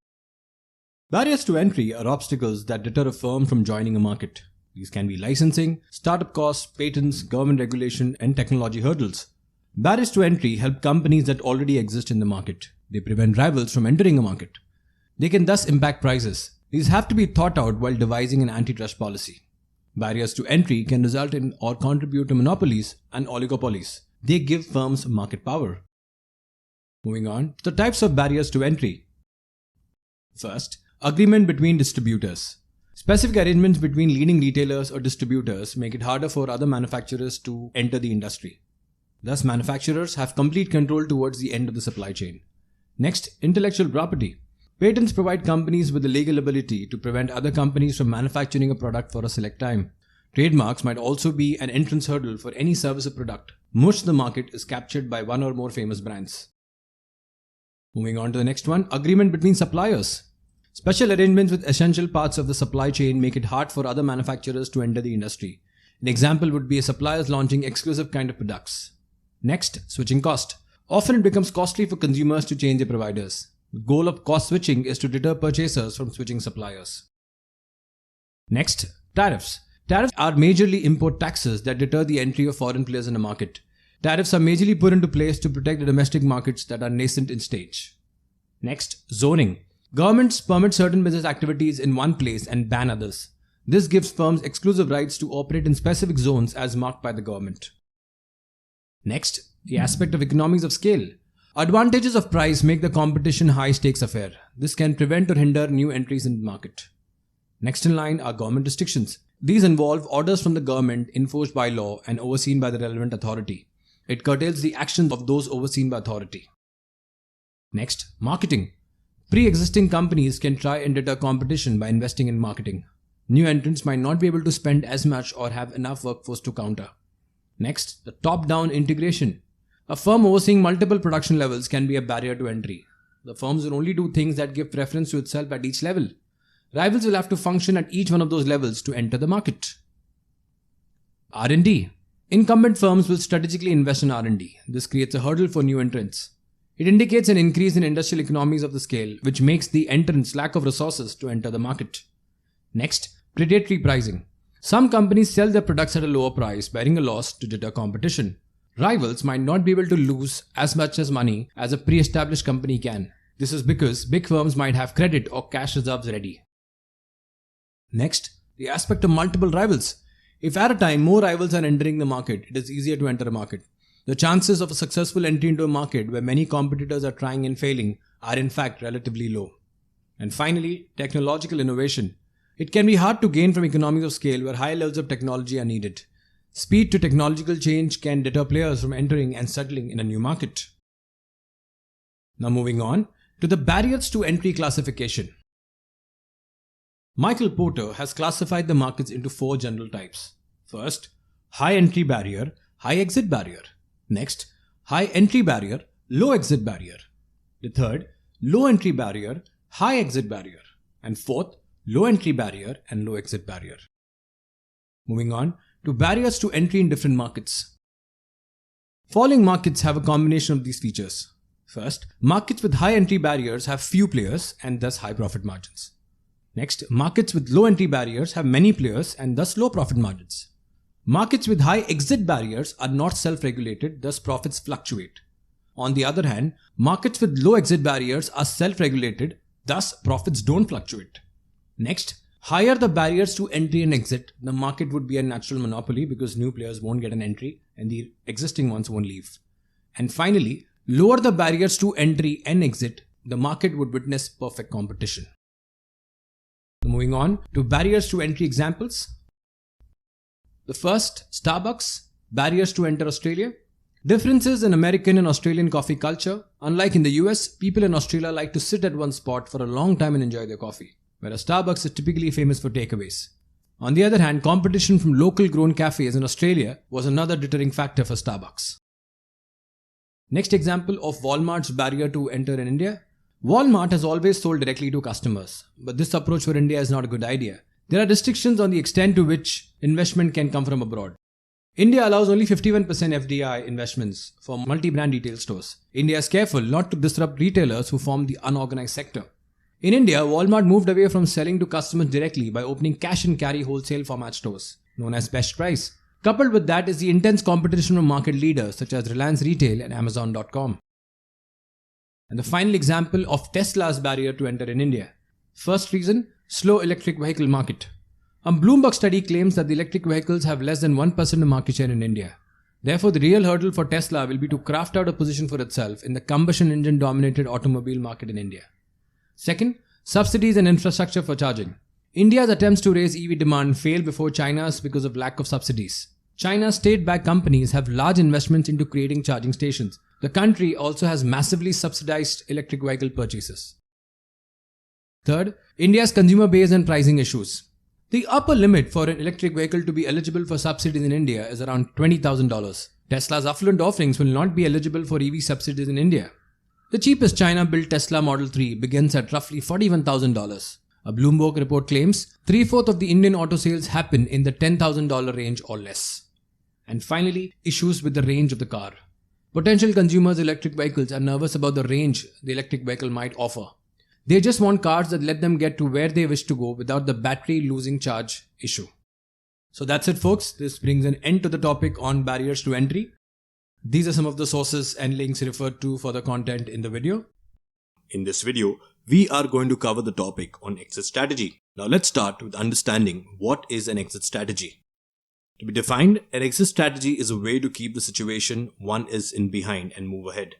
Barriers to entry are obstacles that deter a firm from joining a market. These can be licensing, startup costs, patents, government regulation, and technology hurdles. Barriers to entry help companies that already exist in the market. They prevent rivals from entering a market. They can thus impact prices. These have to be thought out while devising an antitrust policy. Barriers to entry can result in or contribute to monopolies and oligopolies. They give firms market power. Moving on to the types of barriers to entry. First, agreement between distributors. Specific arrangements between leading retailers or distributors make it harder for other manufacturers to enter the industry. Thus, manufacturers have complete control towards the end of the supply chain. Next, intellectual property. Patents provide companies with the legal ability to prevent other companies from manufacturing a product for a select time. Trademarks might also be an entrance hurdle for any service or product. Most of the market is captured by one or more famous brands. Moving on to the next one, agreement between suppliers. Special arrangements with essential parts of the supply chain make it hard for other manufacturers to enter the industry. An example would be a suppliers launching exclusive kind of products. Next, switching cost. Often it becomes costly for consumers to change their providers. The goal of cost switching is to deter purchasers from switching suppliers. Next, tariffs. Tariffs are majorly import taxes that deter the entry of foreign players in the market. Tariffs are majorly put into place to protect the domestic markets that are nascent in stage. Next, zoning. Governments permit certain business activities in one place and ban others. This gives firms exclusive rights to operate in specific zones as marked by the government. Next, the aspect of economies of scale. Advantages of price make the competition high-stakes affair. This can prevent or hinder new entries in the market. Next in line are government restrictions. These involve orders from the government enforced by law and overseen by the relevant authority. It curtails the actions of those overseen by authority. Next, marketing. Pre-existing companies can try and deter competition by investing in marketing. New entrants might not be able to spend as much or have enough workforce to counter. Next, the top-down integration. A firm overseeing multiple production levels can be a barrier to entry. The firms will only do things that give preference to itself at each level. Rivals will have to function at each one of those levels to enter the market. R&D. Incumbent firms will strategically invest in R&D. This creates a hurdle for new entrants. It indicates an increase in industrial economies of the scale, which makes the entrants lack of resources to enter the market. Next, predatory pricing. Some companies sell their products at a lower price, bearing a loss to deter competition. Rivals might not be able to lose as much as money as a pre-established company can. This is because big firms might have credit or cash reserves ready. Next, the aspect of multiple rivals. If at a time more rivals are entering the market, it is easier to enter a market. The chances of a successful entry into a market where many competitors are trying and failing are in fact relatively low. And finally, technological innovation. It can be hard to gain from economies of scale where high levels of technology are needed. Speed to technological change can deter players from entering and settling in a new market. Now moving on to the barriers to entry classification. Michael Porter has classified the markets into 4 general types. First, high entry barrier, high exit barrier. Next, high entry barrier, low exit barrier. The third, low entry barrier, high exit barrier. And fourth, low entry barrier and low exit barrier. Moving on to barriers to entry in different markets. Following markets have a combination of these features. First, markets with high entry barriers have few players and thus high profit margins. Next, markets with low entry barriers have many players and thus low profit margins. Markets with high exit barriers are not self-regulated, thus profits fluctuate. On the other hand, markets with low exit barriers are self-regulated, thus profits don't fluctuate. Next, higher the barriers to entry and exit, the market would be a natural monopoly because new players won't get an entry and the existing ones won't leave. And finally, lower the barriers to entry and exit, the market would witness perfect competition. Moving on to barriers to entry examples. The first, Starbucks, barriers to enter Australia. Differences in American and Australian coffee culture. Unlike in the US, people in Australia like to sit at one spot for a long time and enjoy their coffee, whereas Starbucks is typically famous for takeaways. On the other hand, competition from local grown cafes in Australia was another deterring factor for Starbucks. Next example of Walmart's barrier to enter in India. Walmart has always sold directly to customers, but this approach for India is not a good idea. There are restrictions on the extent to which investment can come from abroad. India allows only 51% FDI investments for multi-brand retail stores. India is careful not to disrupt retailers who form the unorganized sector. In India, Walmart moved away from selling to customers directly by opening cash and carry wholesale format stores, known as Best Price. Coupled with that is the intense competition from market leaders such as Reliance Retail and Amazon.com. And the final example of Tesla's barrier to enter in India. First reason, slow electric vehicle market. A Bloomberg study claims that the electric vehicles have less than 1% of market share in India. Therefore, the real hurdle for Tesla will be to craft out a position for itself in the combustion engine dominated automobile market in India. Second, subsidies and infrastructure for charging. India's attempts to raise EV demand failed before China's because of lack of subsidies. China's state-backed companies have large investments into creating charging stations. The country also has massively subsidized electric vehicle purchases. Third, India's consumer base and pricing issues. The upper limit for an electric vehicle to be eligible for subsidies in India is around $20,000. Tesla's affluent offerings will not be eligible for EV subsidies in India. The cheapest China-built Tesla Model 3 begins at roughly $41,000. A Bloomberg report claims 3/4 of the Indian auto sales happen in the $10,000 range or less. And finally, issues with the range of the car. Potential consumers of electric vehicles are nervous about the range the electric vehicle might offer. They just want cars that let them get to where they wish to go without the battery losing charge issue. So that's it, folks. This brings an end to the topic on barriers to entry. These are some of the sources and links referred to for the content in the video. In this video, we are going to cover the topic on exit strategy. Now let's start with understanding what is an exit strategy. To be defined, an exit strategy is a way to keep the situation one is in behind and move ahead.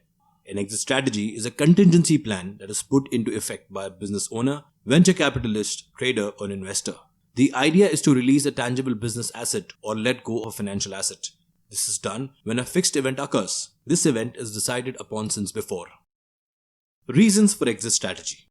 An exit strategy is a contingency plan that is put into effect by a business owner, venture capitalist, trader, or investor. The idea is to release a tangible business asset or let go of a financial asset. This is done when a fixed event occurs. This event is decided upon since before. Reasons for exit strategy.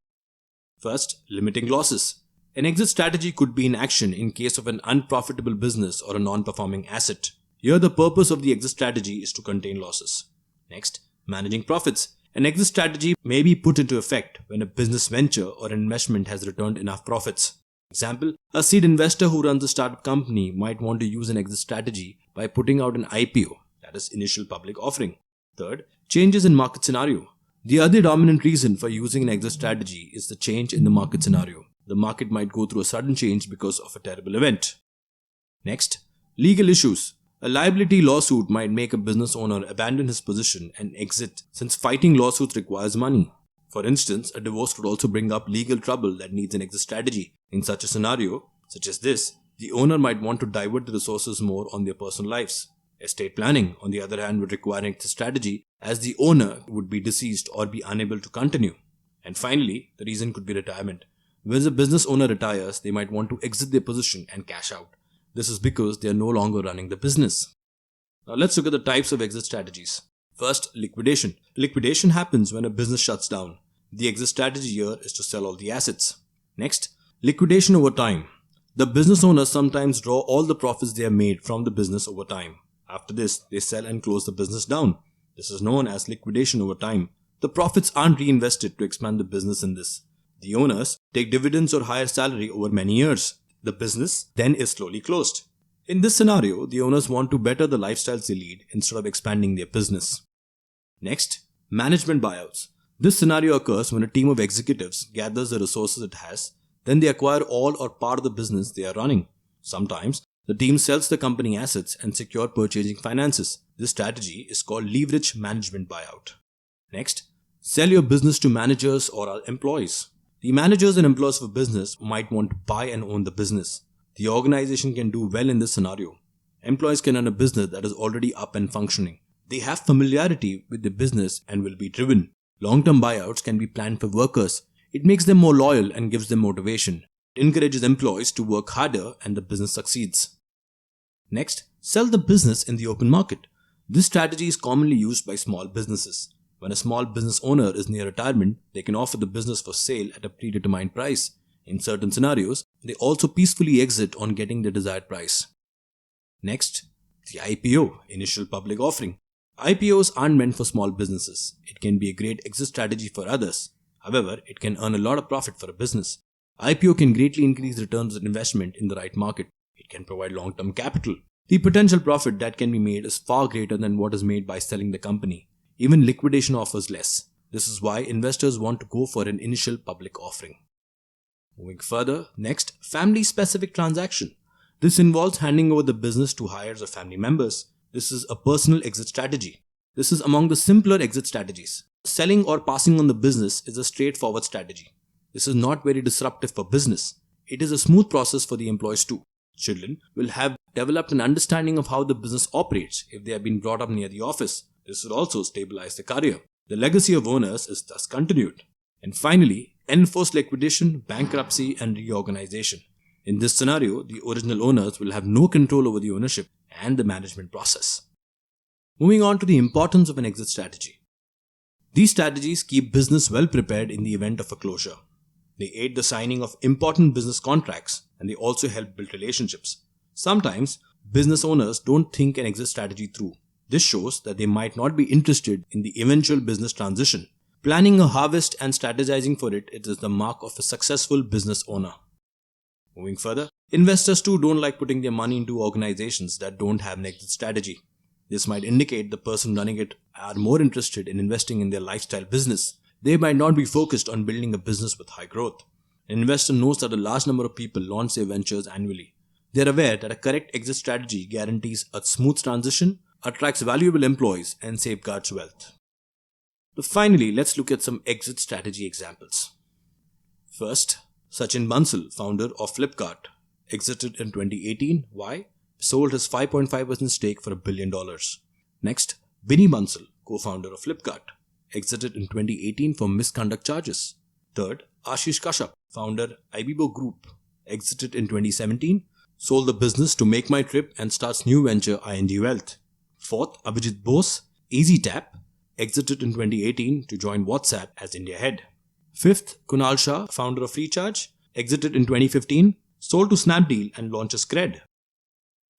First, limiting losses. An exit strategy could be in action in case of an unprofitable business or a non-performing asset. Here, the purpose of the exit strategy is to contain losses. Next, managing profits. An exit strategy may be put into effect when a business venture or investment has returned enough profits. Example, a seed investor who runs a startup company might want to use an exit strategy by putting out an IPO, that is initial public offering. Third, changes in market scenario. The other dominant reason for using an exit strategy is the change in the market scenario. The market might go through a sudden change because of a terrible event. Next, legal issues. A liability lawsuit might make a business owner abandon his position and exit since fighting lawsuits requires money. For instance, a divorce could also bring up legal trouble that needs an exit strategy. In such a scenario, such as this, the owner might want to divert the resources more on their personal lives. Estate planning, on the other hand, would require an exit strategy as the owner would be deceased or be unable to continue. And finally, the reason could be retirement. When a business owner retires, they might want to exit their position and cash out. This is because they are no longer running the business. Now let's look at the types of exit strategies. First, liquidation. Liquidation happens when a business shuts down. The exit strategy here is to sell all the assets. Next, liquidation over time. The business owners sometimes draw all the profits they have made from the business over time. After this, they sell and close the business down. This is known as liquidation over time. The profits aren't reinvested to expand the business in this. The owners take dividends or higher salary over many years. The business then is slowly closed. In this scenario, the owners want to better the lifestyles they lead instead of expanding their business. Next, management buyouts. This scenario occurs when a team of executives gathers the resources it has, then they acquire all or part of the business they are running. Sometimes, the team sells the company assets and secure purchasing finances. This strategy is called leverage management buyout. Next, sell your business to managers or employees. The managers and employees of a business might want to buy and own the business. The organization can do well in this scenario. Employees can run a business that is already up and functioning. They have familiarity with the business and will be driven. Long-term buyouts can be planned for workers. It makes them more loyal and gives them motivation. It encourages employees to work harder and the business succeeds. Next, sell the business in the open market. This strategy is commonly used by small businesses. When a small business owner is near retirement, they can offer the business for sale at a predetermined price. In certain scenarios, they also peacefully exit on getting the desired price. Next, the IPO, initial public offering. IPOs aren't meant for small businesses. It can be a great exit strategy for others. However, it can earn a lot of profit for a business. IPO can greatly increase returns on investment in the right market. It can provide long-term capital. The potential profit that can be made is far greater than what is made by selling the company. Even liquidation offers less. This is why investors want to go for an initial public offering. Moving further, next, family-specific transaction. This involves handing over the business to heirs of family members. This is a personal exit strategy. This is among the simpler exit strategies. Selling or passing on the business is a straightforward strategy. This is not very disruptive for business. It is a smooth process for the employees too. Children will have developed an understanding of how the business operates if they have been brought up near the office. This will also stabilize the career. The legacy of owners is thus continued. And finally, enforced liquidation, bankruptcy, and reorganization. In this scenario, the original owners will have no control over the ownership and the management process. Moving on to the importance of an exit strategy. These strategies keep business well prepared in the event of a closure. They aid the signing of important business contracts and they also help build relationships. Sometimes, business owners don't think an exit strategy through. This shows that they might not be interested in the eventual business transition. Planning a harvest and strategizing for it is the mark of a successful business owner. Moving further, investors too don't like putting their money into organizations that don't have an exit strategy. This might indicate the person running it are more interested in investing in their lifestyle business. they might not be focused on building a business with high growth. An investor knows that a large number of people launch their ventures annually. They are aware that a correct exit strategy guarantees a smooth transition, attracts valuable employees, and safeguards wealth. So finally, let's look at some exit strategy examples. First, Sachin Bansal, founder of Flipkart, exited in 2018. Why? Sold his 5.5% stake for $1 billion. Next, Binny Bansal, co-founder of Flipkart, exited in 2018 for misconduct charges. Third, Ashish Kashyap, founder Ibibo Group, exited in 2017, sold the business to Make My Trip and starts new venture ING Wealth. Fourth, Abhijit Bose, EasyTap, exited in 2018 to join WhatsApp as India head. Fifth, Kunal Shah, founder of Freecharge, exited in 2015, sold to Snapdeal and launches Cred.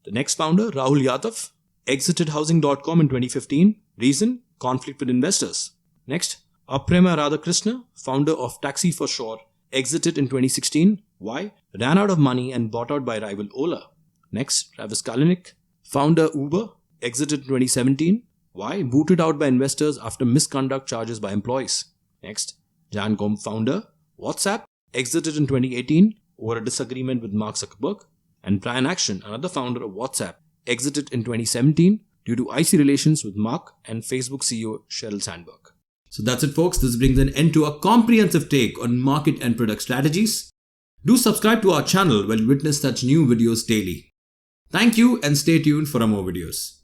The next founder, Rahul Yadav, exited Housing.com in 2015. Reason? Conflict with investors. Next, Aprema Radhakrishna, founder of Taxi for Sure, exited in 2016. Why? Ran out of money and bought out by rival Ola. Next, Travis Kalanick, founder Uber, exited in 2017. Why? Booted out by investors after misconduct charges by employees. Next, Jan Koum, founder WhatsApp, exited in 2018 over a disagreement with Mark Zuckerberg. And Brian Action, another founder of WhatsApp, exited in 2017 due to icy relations with Mark and Facebook CEO Sheryl Sandberg. So that's it, folks. This brings an end to a comprehensive take on market and product strategies. Do subscribe to our channel where you witness such new videos daily. Thank you and stay tuned for more videos.